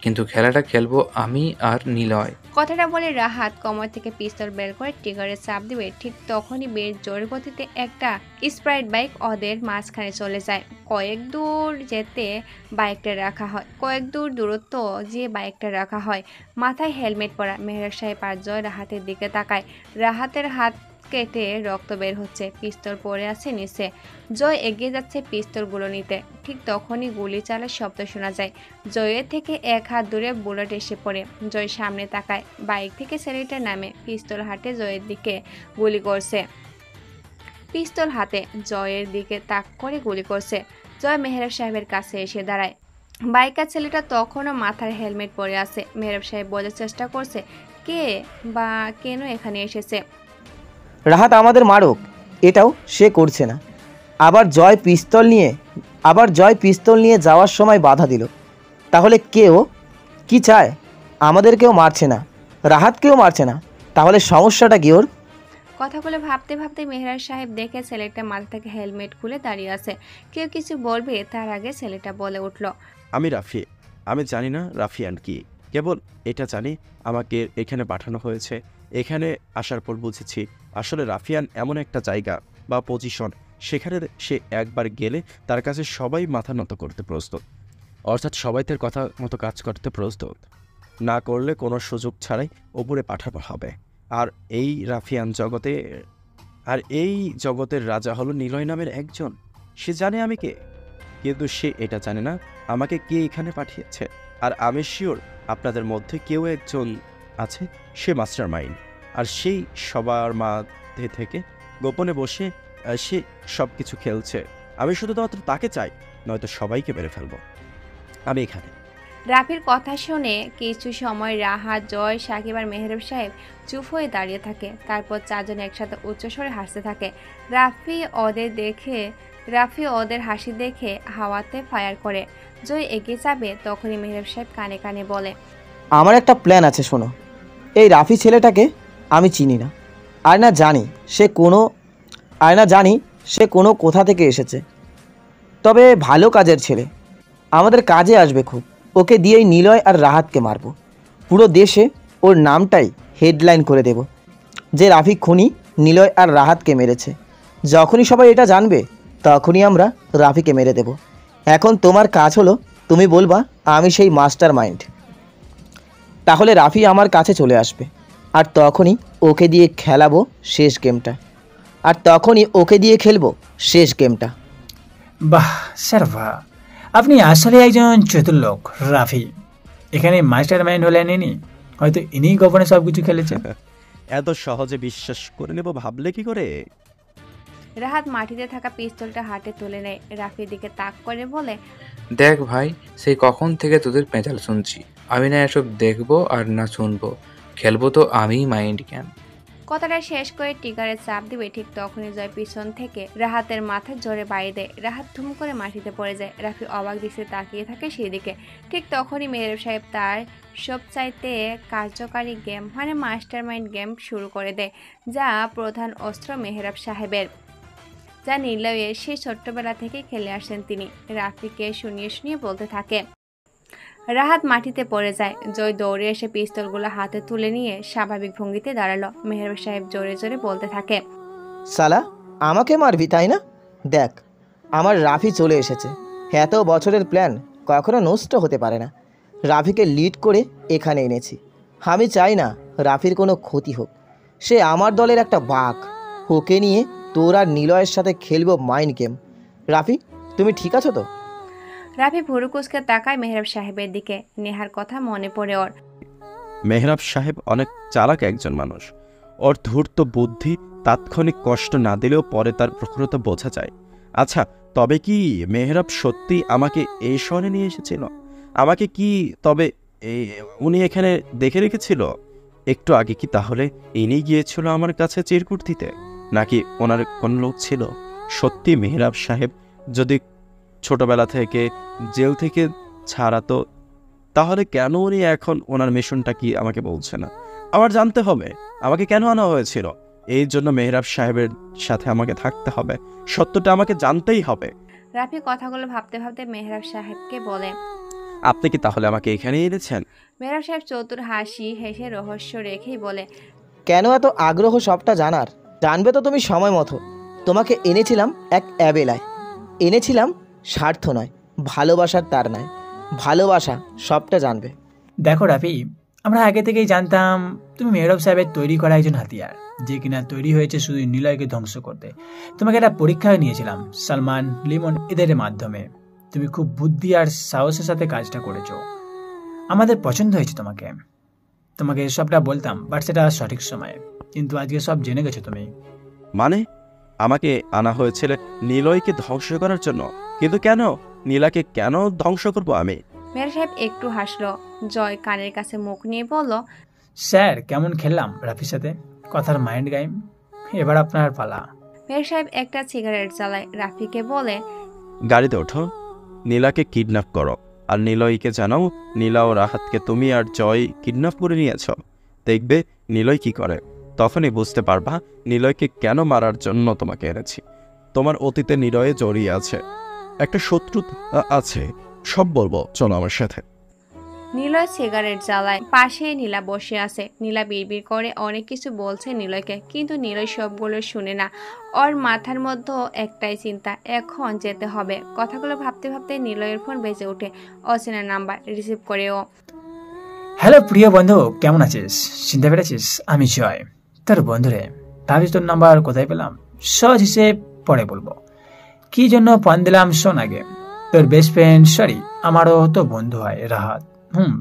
কিন্তু খেলাটা খেলবো আমি আর নিলয়। কথাটা বলে রাহাত কোমর থেকে পিস্তল বের করে ট্রিগারে চাপ দিবে, ঠিক তখনই বেশ জোর গতিতে একটা স্প্রাইট বাইক ওদের মাঝখানে চলে যায়। কয়েক দূর দূরত্ব যে বাইকটা রাখা হয়। মাথায় হেলমেট পরা মেহরাব সাহেব আর জয় রাহাতের দিকে তাকায়। রাহাতের হাত কেটে রক্ত বের হচ্ছে, পিস্তল পড়ে আছে নিচে। জয় এগিয়ে যাচ্ছে পিস্তলগুলো নিতে, ঠিক তখনই গুলি চালার শব্দ শোনা যায়। জয়ের থেকে 1 হাত দূরে বুলেট এসে পড়ে। জয় সামনে তাকায়, বাইক থেকে ছেলেটা নামে পিস্তল হাতে জয়ের দিকে গুলি করছে। পিস্তল হাতে জয়ের দিকে তাক করে গুলি করছে। জয় মেহরাব সাহেবের কাছে এসে দাঁড়ায়। বাইকার ছেলেটা তখনও মাথার হেলমেট পরে আছে। মেহরাব সাহেব বোঝার চেষ্টা করছে কে বা কেন এখানে এসেছে। রাহাত আমাদের মারুক, এটাও সে করছে না। আবার জয় পিস্তল নিয়ে যাওয়ার সময় বাধা দিল। তাহলে কেউ কি চায়? আমাদেরকেও মারছে না, রাহাতকেও মারছে না, তাহলে সমস্যাটা কি ওর? কথাগুলো ভাবতে ভাবতে মেহরাব সাহেব দেখে ছেলেটা মাথা থেকে হেলমেট খুলে দাঁড়িয়ে আছে। কেউ কিছু বলবে তার আগে ছেলেটা বলে উঠল, আমি রাফি। আমি জানি না রাফিয়ান কি, কেবল এটা জানি আমাকে এখানে পাঠানো হয়েছে। এখানে আসার পর বুঝেছি আসলে রাফিয়ান এমন একটা জায়গা বা পজিশন, সেখানে সে একবার গেলে তার কাছে সবাই মাথা নত করতে প্রস্তুত। অর্থাৎ সবাই তার কথা মতো কাজ করতে প্রস্তুত, না করলে কোনো সুযোগ ছাড়াই ওপরে পাঠানো হবে। আর এই জগতের রাজা হলো নিলয় নামের একজন। সে জানে আমি কে, কিন্তু সে এটা জানে না আমাকে কে এখানে পাঠিয়েছে। আর আমি শিওর আপনাদের মধ্যে কেউ একজন আছে, সে মাস্টার মাইন্ড। আর সেই সবার মধ্যে থেকে গোপনে বসে সে সব কিছু খেলছে। আমি শুধুমাত্র তাকে চাই, নয়তো সবাইকে মেরে ফেলবো। আমি এখানে। রাফির কথা শুনে কিছু সময় রাহাত, জয়, সাকিব আর মেহরাব সাহেব চুপ হয়ে দাঁড়িয়ে থাকে। তারপর চারজন একসাথে উচ্চস্বরে হাসতে থাকে। রাফি ওদের হাসি দেখে হাওয়াতে ফায়ার করে। জয় এগিয়ে যাবে, তখনই মেহরাব সাহেব কানে কানে বলে, আমার একটা প্ল্যান আছে, শোনো। এই রাফি ছেলেটাকে আমি চিনি না, আর না জানি সে কোনো কোথা থেকে এসেছে। তবে ভালো কাজের ছেলে, আমাদের কাজে আসবে খুব। ওকে দিয়েই নিলয় আর রাহাতকে মারব। পুরো দেশে ওর নামটাই হেডলাইন করে দেব যে রাফি খুনি নিলয় আর রাহাতকে মেরেছে। যখনই সবাই এটা জানবে, তখনই আমরা রাফিকে মেরে দেব। এখন তোমার কাজ হলো, তুমি বলবা আমি সেই মাস্টার মাইন্ড। তাহলে রাফি আমার কাছে চলে আসবে, আর তখনই ওকে দিয়ে খেলবো শেষ গেমটা। বাহ স্যার, বাহ! আপনি আসলে একজন চতুর লোক। রাফি এখানে মাস্টার মাইন্ড হলেন ইনি। হয়তো ইনিই গোপনে সব কিছু খেলেছে। এত সহজে বিশ্বাস করে নেব ভাবলে কি করে? রাহাত মাটিতে থাকা পিস্তলটা হাতে তুলে নেয়, রাফির দিকে তাক করে বলে, দেখ ভাই, সেই কখন থেকে তোদের পেঁচাল শুনছি। আমি না এসব দেখবো আর না শুনবো, খেলবো তো আমি মাইন্ড গেম। কথাটা শেষ করে টিগারে চাপ দিবে, ঠিক তখনই জয় পিছন থেকে রাহাতের মাথায় জোরে বাড়ি দেয়। রাহাত ধুম করে মাটিতে পড়ে যায়। রাফি অবাক দৃষ্টিতে তাকিয়ে থাকে সেদিকে। ঠিক তখনই মেহরাব সাহেব তার সবচাইতে কার্যকারী গেম মানে মাস্টার মাইন্ড গেম শুরু করে দেয়, যা প্রধান অস্ত্র মেহরাব সাহেবের, যা নিলয়ের সেই ছোট্টবেলা থেকে খেলে আসেন তিনি। রাফিকে শুনিয়ে বলতে থাকে। রাহাত মাটিতে পড়ে যায়। জয় দৌড়ে এসে পিস্তলগুলো হাতে তুলে নিয়ে স্বাভাবিক ভঙ্গিতে দাঁড়ালো। মেহরাব সাহেব জোরে জোরে বলতে থাকে, সালা, আমাকে মারবি তাই না? দেখ, আমার রাফি চলে এসেছে। এত বছরের প্ল্যান কখনো নষ্ট হতে পারে না। রাফিকে লিড করে এখানে এনেছি। আমি চাই না রাফির কোনো ক্ষতি হোক। সে আমার দলের একটা বাঘ। ওকে নিয়ে তোর আর নিলয়ের সাথে খেলবো মাইন্ড গেম। রাফি, তুমি ঠিক আছো তো? রাফি ভুরু কুচকে তাকায় মেহরাব সাহেবের দিকে। নেহার কথা মনে পড়ে ওর। মেহরাব সাহেব অনেক চালাক একজন মানুষ। ওর ধূর্ত বুদ্ধি তাৎক্ষণিক কষ্ট না দিলেও পরে তার প্রখরতা বোঝা যায়। আচ্ছা, তবে কি মেহরাব সত্যি আমাকে এই শহরে নিয়ে এসেছিল? আমাকে কি তবে উনি এখানে দেখে রেখেছিল? একটু আগে কি তাহলে ইনি গিয়েছিল আমার কাছে চিরকুট দিতে, নাকি ওনার কোন লোক ছিল? সত্যি মেহরাব সাহেব যদি ছোটবেলা থেকে জেল থেকে ছাড়াতো, তাহলে কেন উনি এখন ওনার মিশনটা কি আমাকে বলছে না? আমার জানতে হবে আমাকে কেন আনা হয়েছিল। এই জন্য মেহরাব সাহেবের সাথে আমাকে থাকতে হবে, সত্যটা আমাকে জানতেই হবে। রাফি কথাগুলো ভাবতে ভাবতে মেহরাব সাহেবকে বলে, আপনি কি তাহলে আমাকে এখানে এনেছেন? মেহরাব সাহেব চতুর হাসি হেসে রহস্য রেখেই বলে, কেন এত আগ্রহ সবটা জানার? জানবে তো তুমি সময় মতো। তোমাকে এনেছিলাম এক অ্যাবেলায়। এনেছিলাম স্বার্থ নয়, ভালোবাসার তার নয়, ভালোবাসা সবটা জানবে। দেখো রাফি, আমরা আগে থেকেই জানতাম তুমি মেহরাব সাহেবের তৈরি করা একজন হাতিয়ার, যে কিনা তৈরি হয়েছে শুধু নিলয়কে ধ্বংস করতে। তোমাকে একটা পরীক্ষায় নিয়েছিলাম সালমান, লিমন এদের মাধ্যমে। তুমি খুব বুদ্ধি আর সাহসের সাথে কাজটা করেছো। আমাদের পছন্দ হয়েছে তোমাকে সবটা বলতাম, বাট সেটা সঠিক সময়ে। কিন্তু আজকে সব জেনে গেছো তুমি। মানে আমাকে আনা হয়েছিল নিলয়কে ধ্বংস করার জন্য? কিন্তু কেন? নীলাকে কেন ধ্বংস করবো আমি? মেহরাব সাহেব একটু হাসলো। জয় কানের কাছে মুখ নিয়ে বলল, স্যার কেমন খেললাম রাফির সাথে কথার মাইন্ড গেম। এবার আপনার পালা। মেহরাব সাহেব একটা সিগারেট জ্বালায়। রাফিকে বলে, গাড়িতে ওঠো, নীলাকে কিডন্যাপ করো, আর নিলয়কে জানাও নীলা ও রাহাতকে তুমি আর জয় কিডন্যাপ করে নিয়েছ। দেখবে নিলয় কি করে, তখনই বুঝতে পারবা নিলয়কে কেন মারার জন্য তোমাকে এনেছি। তোমার অতীতে নিলয়ে জড়িয়ে আছে, একটা শত্রু আছে, সব বলবো, চলো আমার সাথে। নিলয় সিগারেট জ্বালায়। পাশে নীলা বসে আছে। নীলা বিড়বিড় করে অনেক কিছু বলছে নিলয়কে, কিন্তু নিলয় সবগুলো শুনে না। ওর মাথার মধ্যে একটাই চিন্তা, এখন যেতে হবে। কথাগুলো ভাবতে ভাবতে নিলয়ের ফোন বেজে ওঠে। অচেনা নাম্বার, রিসিভ করে ও। হ্যালো প্রিয় বন্ধু, কেমন আছিস? চিনতে পেরেছিস? আমি জয়, তোর বন্ধুরে। ভাবিস তোর নাম্বার কোথায় পেলাম? সহজ হিসেব পরে বলবো। কি জন্য ফোন দিলাম শোন আগে। তোর বেস্ট ফ্রেন্ড, সরি আমারও তো বন্ধু হয়, রাহাত।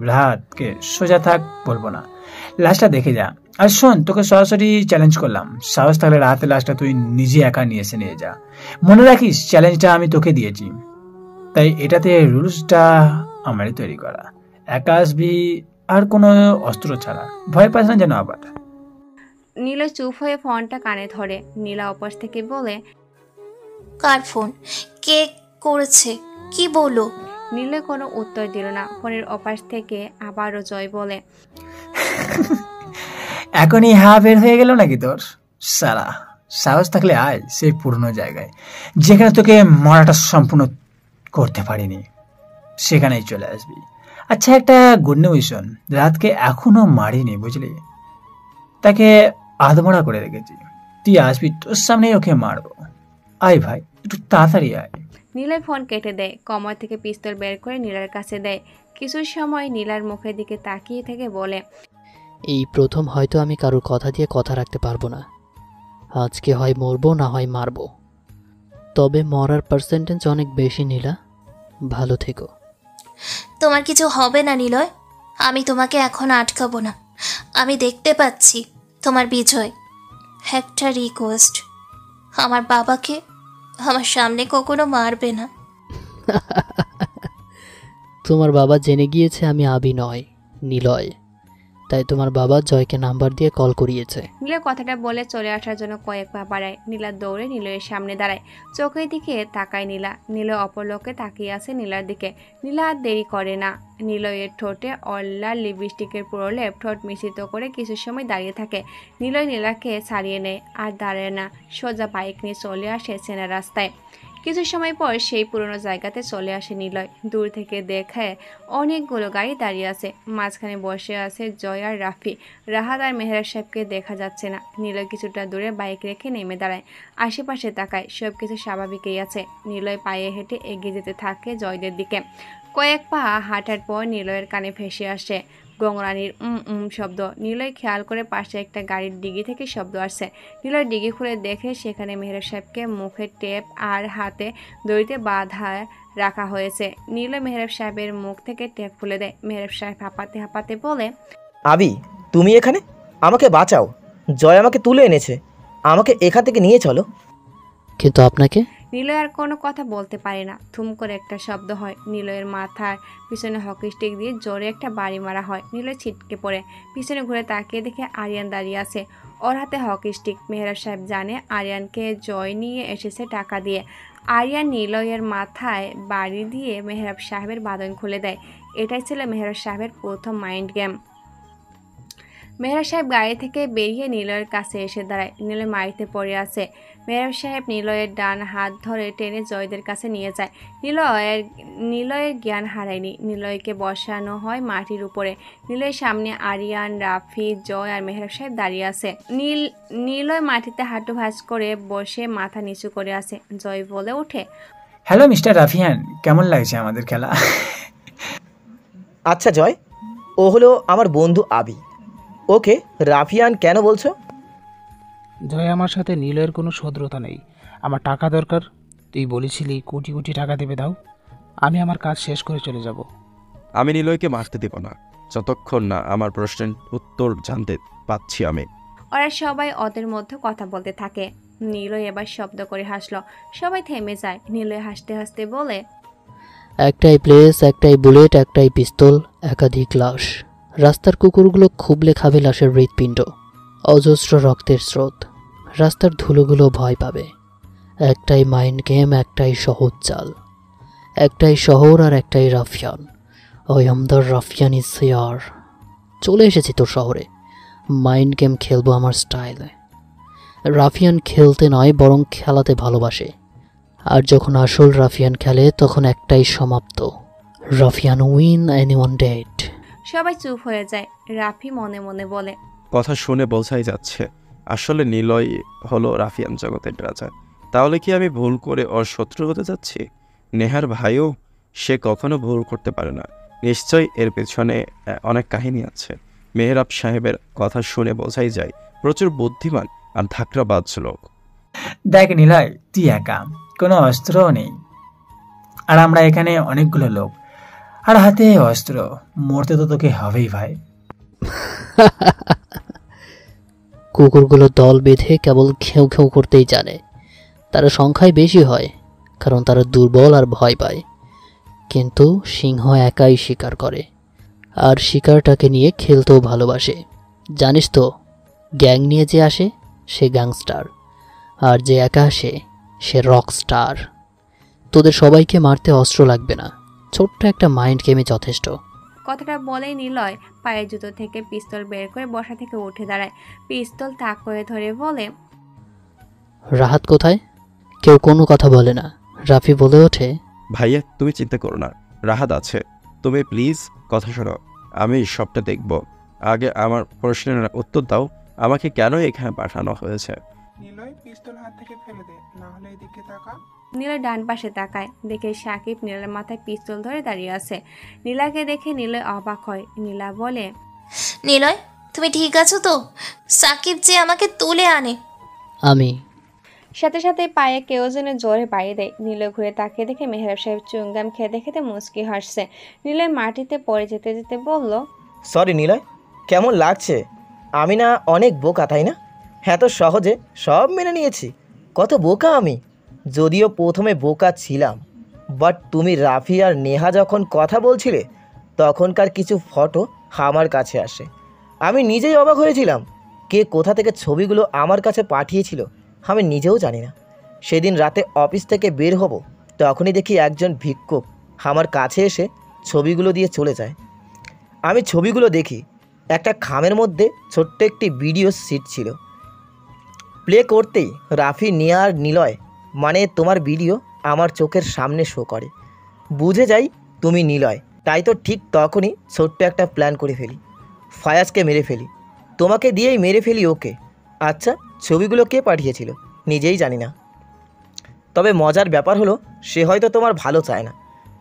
রাহাতকে সোজা থাক বলবো না, লাশটা দেখে যা। আর শোন, তোকে সরাসরি চ্যালেঞ্জ করলাম, সাহস থাকলে রাহাতের লাশটা তুই নিজে একা নিয়ে যা। মনে রাখিস চ্যালেঞ্জটা আমি তোকে দিয়েছি, তাই এটাতে রুলসটা আমারই তৈরি করা। একা আসবি, আর কোনো অস্ত্র ছাড়া। ভয় পাস না যেন আবার। নিলয় চুপ হয়ে ফোনটা কানে ধরে। নীলা ওপাশ থেকে বলে, কার ফোন? কে করেছে? কি বলো? নিলয় কোনো উত্তর দিল না। ফোনের ওপাশ থেকে আবারও জয় বলে, এখনই বের হয়ে গেল নাকি তোর? সারা সাহস থাকলে আয় সেই পুরনো জায়গায়, যেখানে তোকে মরাটা সম্পূর্ণ করতে পারিনি, সেখানেই চলে আসবি। আচ্ছা, একটা গুড নিউজ শোন, রাতকে এখনো মারিনি, বুঝলি? তাকে আধমরা করে রেখেছি। তুই আসবি, তোর সামনেই ওকে মারবো। আয় ভাই, একটু তাড়াতাড়ি আয়। নীলার ফোন কেটে দেয়। কমর থেকে পিস্তল বের করে নীলার কাছে দেয়। কিছু সময় নীলার মুখের দিকে তাকিয়ে থেকে বলে, এই প্রথম হয়তো আমি কারোর কথা দিয়ে কথা রাখতে পারবো না। আজকে হয় মরবো, না হয় মারবো। তবে মরার পার্সেন্টেজ অনেক বেশি। নীলা, ভালো থেকো। তোমার কিছু হবে না নিলয়, আমি তোমাকে এখন আটকাবো না। আমি দেখতে পাচ্ছি তোমার বিজয়। একটা রিকোয়েস্ট, আমার বাবাকে আমার সামনে কখনো মারবে না। তোমার বাবা জেনে গিয়েছে আমি আবি নয়, নিলয়, তাই তোমার বাবা জয়কে নাম্বার দিয়ে কল করিয়েছে। নীলা কথাটা বলে চলে আসার জন্য কয়েক পা বাড়ায়। নীলা দৌড়ে নিলয়ের সামনে দাঁড়ায়। চোখের দিকে তাকায় নীলা। নীলয় অপর লোকে তাকিয়ে আছে নীলার দিকে। নীলা আর দেরি করে না। নিলয়ের ঠোঁটে অল্লার লিপস্টিকের প্রলেপ ঠোঁট মিশ্রিত করে কিছু সময় দাঁড়িয়ে থাকে। নিলয় নীলাকে ছাড়িয়ে নেয়, আর দাঁড়ায় না, সোজা বাইক নিয়ে চলে আসে চেনা রাস্তায়। কিছু সময় পর সেই পুরনো জায়গাতে চলে আসে নিলয়। দূর থেকে দেখে অনেকগুলো গাড়ি দাঁড়িয়ে আছে। মাঝখানে বসে আছে জয় আর রাফি। রাহাত আর মেহরাব সাহেবকে দেখা যাচ্ছে না। নিলয় কিছুটা দূরে বাইক রেখে নেমে দাঁড়ায়। আশেপাশে তাকায়, সব কিছু স্বাভাবিকই আছে। নিলয় পায়ে হেঁটে এগিয়ে যেতে থাকে জয়দের দিকে। কয়েক পা হাঁটার পর নিলয়ের কানে ভেসে আসে গঙ্গরানির শব্দ। নিলয় খেয়াল করে পাশে একটা গাড়ির ডিগি থেকে শব্দ আসছে। নিলয় ডিগি খুলে দেখে সেখানে মেহরাব সাহেবকে মুখে টেপ আর হাতে দড়িতে বাঁধা রাখা হয়েছে। নিলয় মেহরাব সাহেবের মুখ থেকে টেপ খুলে দেয়। মেহরাব সাহেব হাঁপাতে হাঁপাতে বলে, আবি, তুমি এখানে? আমাকে বাঁচাও, জয় আমাকে তুলে এনেছে, আমাকে এখান থেকে নিয়ে চলো। কিন্তু আপনাকে? নিলয় আর কোনো কথা বলতে পারে না। থুম করে একটা শব্দ হয়। নিলয়ের মাথার পিছনে হকি স্টিক দিয়ে জোরে একটা বাড়ি মারা হয়। নিলয় ছিটকে পড়ে। পিছনে ঘুরে তাকিয়ে দেখে আরিয়ান দাঁড়িয়ে আছে, ওর হাতে হকি স্টিক। মেহরাব সাহেব জানে আরিয়ানকে জয় নিয়ে এসেছে টাকা দিয়ে। আরিয়ান নিলয়ের মাথায় বাড়ি দিয়ে মেহরাব সাহেবের বাঁধন খুলে দেয়। এটাই ছিল মেহরাব সাহেবের প্রথম মাইন্ড গেম। মেহরাব সাহেব গাড়ি থেকে বেরিয়ে নিলয়ের কাছে এসে দাঁড়ায়। নিলয় মাটিতে পড়ে আছে। মেহরাব সাহেব নিলয়ের ডান হাত ধরে টেনে জয়দের কাছে নিয়ে যায়। নিলয়ের জ্ঞান হারায়নি। নিলয়কে বসানো হয় মাটির উপরে। নিলয়ের সামনে আরিয়ান, রাফি, জয় আর মেহরাব সাহেব দাঁড়িয়ে আছে। নিলয় মাটিতে হাঁটু ভাঁজ করে বসে মাথা নিচু করে আছে। জয় বলে ওঠে, হ্যালো মিস্টার রাফিয়ান, কেমন লাগছে আমাদের খেলা? আচ্ছা জয়, ও হলো আমার বন্ধু আবি। ওকে রাফিয়ান কেন বলছো? জয়, আমার সাথে নীলয়ের কোনো শত্রুতা নেই। আমার টাকা দরকার। তুই বলেছিলি কোটি কোটি টাকা দেবে, দাও, আমি আমার কাজ শেষ করে চলে যাব। আমি নিলয়কে মারতে দেব না যতক্ষণ না আমার প্রশ্নের উত্তর জানতে পাচ্ছি আমি। ওরা সবাই ওদের মধ্যে কথা বলতে থাকে। নিলয় এবার শব্দ করে হাসলো। সবাই থেমে যায়। নিলয় হাসতে হাসতে বলে, একটাই প্লেস, একটাই বুলেট, একটাই পিস্তল, একাধিক লাশ। রাস্তার কুকুরগুলো খুবলে খাবে লাশের হৃৎপিণ্ড। অজস্র রক্তের স্রোত। রাস্তার ধুলোগুলো ভয় পাবে। একটাই মাইন্ড গেম, একটাই সহজ চাল, একটাই শহর আর একটাই রাফিয়ান। ওই আমদার রাফিয়ান ইজ হিয়ার। চলে এসেছি তোর শহরে। মাইন্ড গেম খেলবো আমার স্টাইলে। রাফিয়ান খেলতে নয়, বরং খেলাতে ভালোবাসে। আর যখন আসল রাফিয়ান খেলে তখন একটাই সমাপ্ত, রাফিয়ান উইন, এনিওয়ান ডেড। সবাই চুপ হয়ে যায়। রাফি মনে মনে বলে, কথা শুনে বোঝাই যাচ্ছে আসলে নিলয় হলো রাফিয়ান জগতের রাজা। তাহলে কি আমি ভুল করে ওর শত্রু হতে যাচ্ছি? নেহার ভাইও সে কখনো ভুল করতে পারে না। নিশ্চয়ই এর পেছনে অনেক কাহিনী আছে। মেহরাব সাহেবের কথা শুনে বোঝাই যায় প্রচুর বুদ্ধিমান আর ধাকরাবাজ লোক। দেখ নিলয়, তুই একা, কোনো অস্ত্রও নেই, আর আমরা এখানে অনেকগুলো লোক, আর হাতে অস্ত্র। মরতে তো তোকে হবেই ভাই। কুকুরগুলো দল বেঁধে কেবল ঘেউ ঘেউ করতেই জানে। তারা সংখ্যায় বেশি হয় কারণ তারা দুর্বল আর ভয় পায়। কিন্তু সিংহ একাই শিকার করে, আর শিকারটাকে নিয়ে খেলতেও ভালোবাসে। জানিস তো, গ্যাং নিয়ে যে আসে সে গ্যাংস্টার, আর যে একা আসে সে রক স্টার। তোদের সবাইকে মারতে অস্ত্র লাগবে না, ছোট্ট একটা মাইন্ড গেমে যথেষ্ট। কথাটা বলেই নিলয় পায়ের জুতো থেকে পিস্তল বের করে বসা থেকে উঠে দাঁড়ায়। পিস্তল তাক করে ধরে বলে, রাহাত কোথায়? কেউ কোনো কথা বলে না। রাফি বলে ওঠে, ভাইয়া তুমি চিন্তা করো না, রাহাত আছে। তুমি প্লিজ কথা শোনো, আমি সবটা দেখব। আগে আমার প্রশ্নের উত্তর দাও, আমাকে কেন এখানে পাঠানো হয়েছে? নিলয় পিস্তল হাত থেকে ফেলে দে, না হলে এদিকে তাকা। নিলয় ডান পাশে তাকায়, দেখে সাকিব নীলার মাথায় পিস্তল ধরে দাঁড়িয়ে আছে। নীলাকে দেখে নিলয় অবাক হয়। নীলা বলে, নিলয়, তুমি ঠিক আছো তো? সাকিব যে আমাকে তুলে আনে। আমি। সাথে সাথে পায়ে কেউ যেন জোরে বাড়িয়ে দেয়। নিলয় ঘুরে তাকিয়ে দেখে মেহরাব সাহেব চুঙ্গাম খেতে খেতে মুচকি হাসছে। নিলয় মাটিতে পড়ে যেতে যেতে বলল, সরি নিলয়, কেমন লাগছে? আমি না অনেক বোকা, তাই না? হ্যাঁ, তো সহজে সব মেনে নিয়েছি। কত বোকা আমি! যদিও প্রথমে বোকা ছিলাম, বাট তুমি রাফি আর নেহা যখন কথা বলছিলে তখনকার কিছু ফটো আমার কাছে আসে। আমি নিজেই অবাক হয়েছিলাম। কে কোথা থেকে ছবিগুলো আমার কাছে পাঠিয়েছিল আমি নিজেও জানি না। সেদিন রাতে অফিস থেকে বের হব, তখনই দেখি একজন ভিক্ষুক আমার কাছে এসে ছবিগুলো দিয়ে চলে যায়। আমি ছবিগুলো দেখি, একটা খামের মধ্যে ছোট্ট একটি ভিডিও সিট ছিল। প্লে করতেই রাফি, নেহা আর নিলয়, মানে তোমার ভিডিও আমার চোখের সামনে শো করে। বুঝে যাই তুমি নিলয়। তাই তো ঠিক তখনই ছোট্ট একটা প্ল্যান করে ফেলি, ফায়াজকে মেরে ফেলি। তোমাকে দিয়েই মেরে ফেলি ওকে। আচ্ছা, ছবিগুলো কে পাঠিয়েছিল নিজেই জানি না। তবে মজার ব্যাপার হলো সে হয়তো তোমার ভালো চায় না,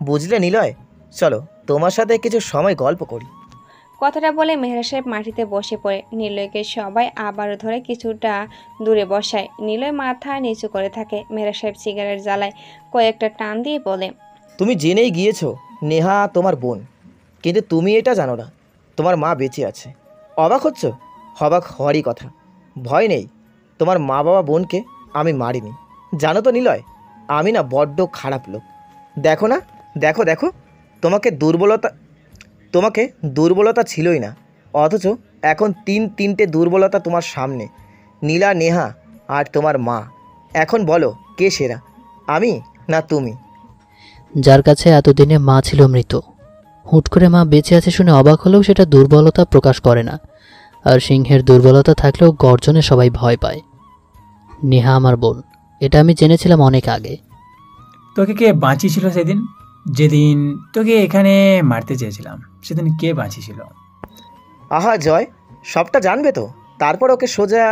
বুঝলে নিলয়? চলো তোমার সাথে কিছু সময় গল্প করি। কথাটা বলে মেহরাব সাহেব মাটিতে বসে পড়ে। নিলয়কে সবাই আবারও ধরে কিছুটা দূরে বসায়। নিলয় মাথা নিচু করে থাকে। মেহরাব সাহেব সিগারেট জ্বালায়, কয়েকটা টান দিয়ে বলে, তুমি জেনেই গিয়েছো নেহা তোমার বোন, কিন্তু তুমি এটা জানো না তোমার মা বেঁচে আছে। অবাক হচ্ছ? অবাক হওয়ারই কথা। ভয় নেই, তোমার মা বাবা বোনকে আমি মারিনি। জানো তো নিলয়, আমি না বড্ড খারাপ লোক। দেখো না, দেখো দেখো, তোমাকে দুর্বলতা ছিলই না, অথচ এখন তিনটে দুর্বলতা তোমার সামনে। নীলা, নেহা আর তোমার মা। এখন বলো কে সেরা, আমি না তুমি? যার কাছে এতদিনে মা ছিল মৃত, হুট করে মা বেঁচে আছে শুনে অবাক হলেও সেটা দুর্বলতা প্রকাশ করে না। আর সিংহের দুর্বলতা থাকলেও গর্জনে সবাই ভয় পায়। নেহা আমার বোন, এটা আমি জেনেছিলাম অনেক আগে। তোকে কে বাঁচিয়েছিল সেদিন? যেদিন তোকে এখানে মারতে চেয়েছিলাম সেদিন কে বাঁচিয়েছিল? আহা জয়, সবটা জানবে তো? তারপর ওকে সোজা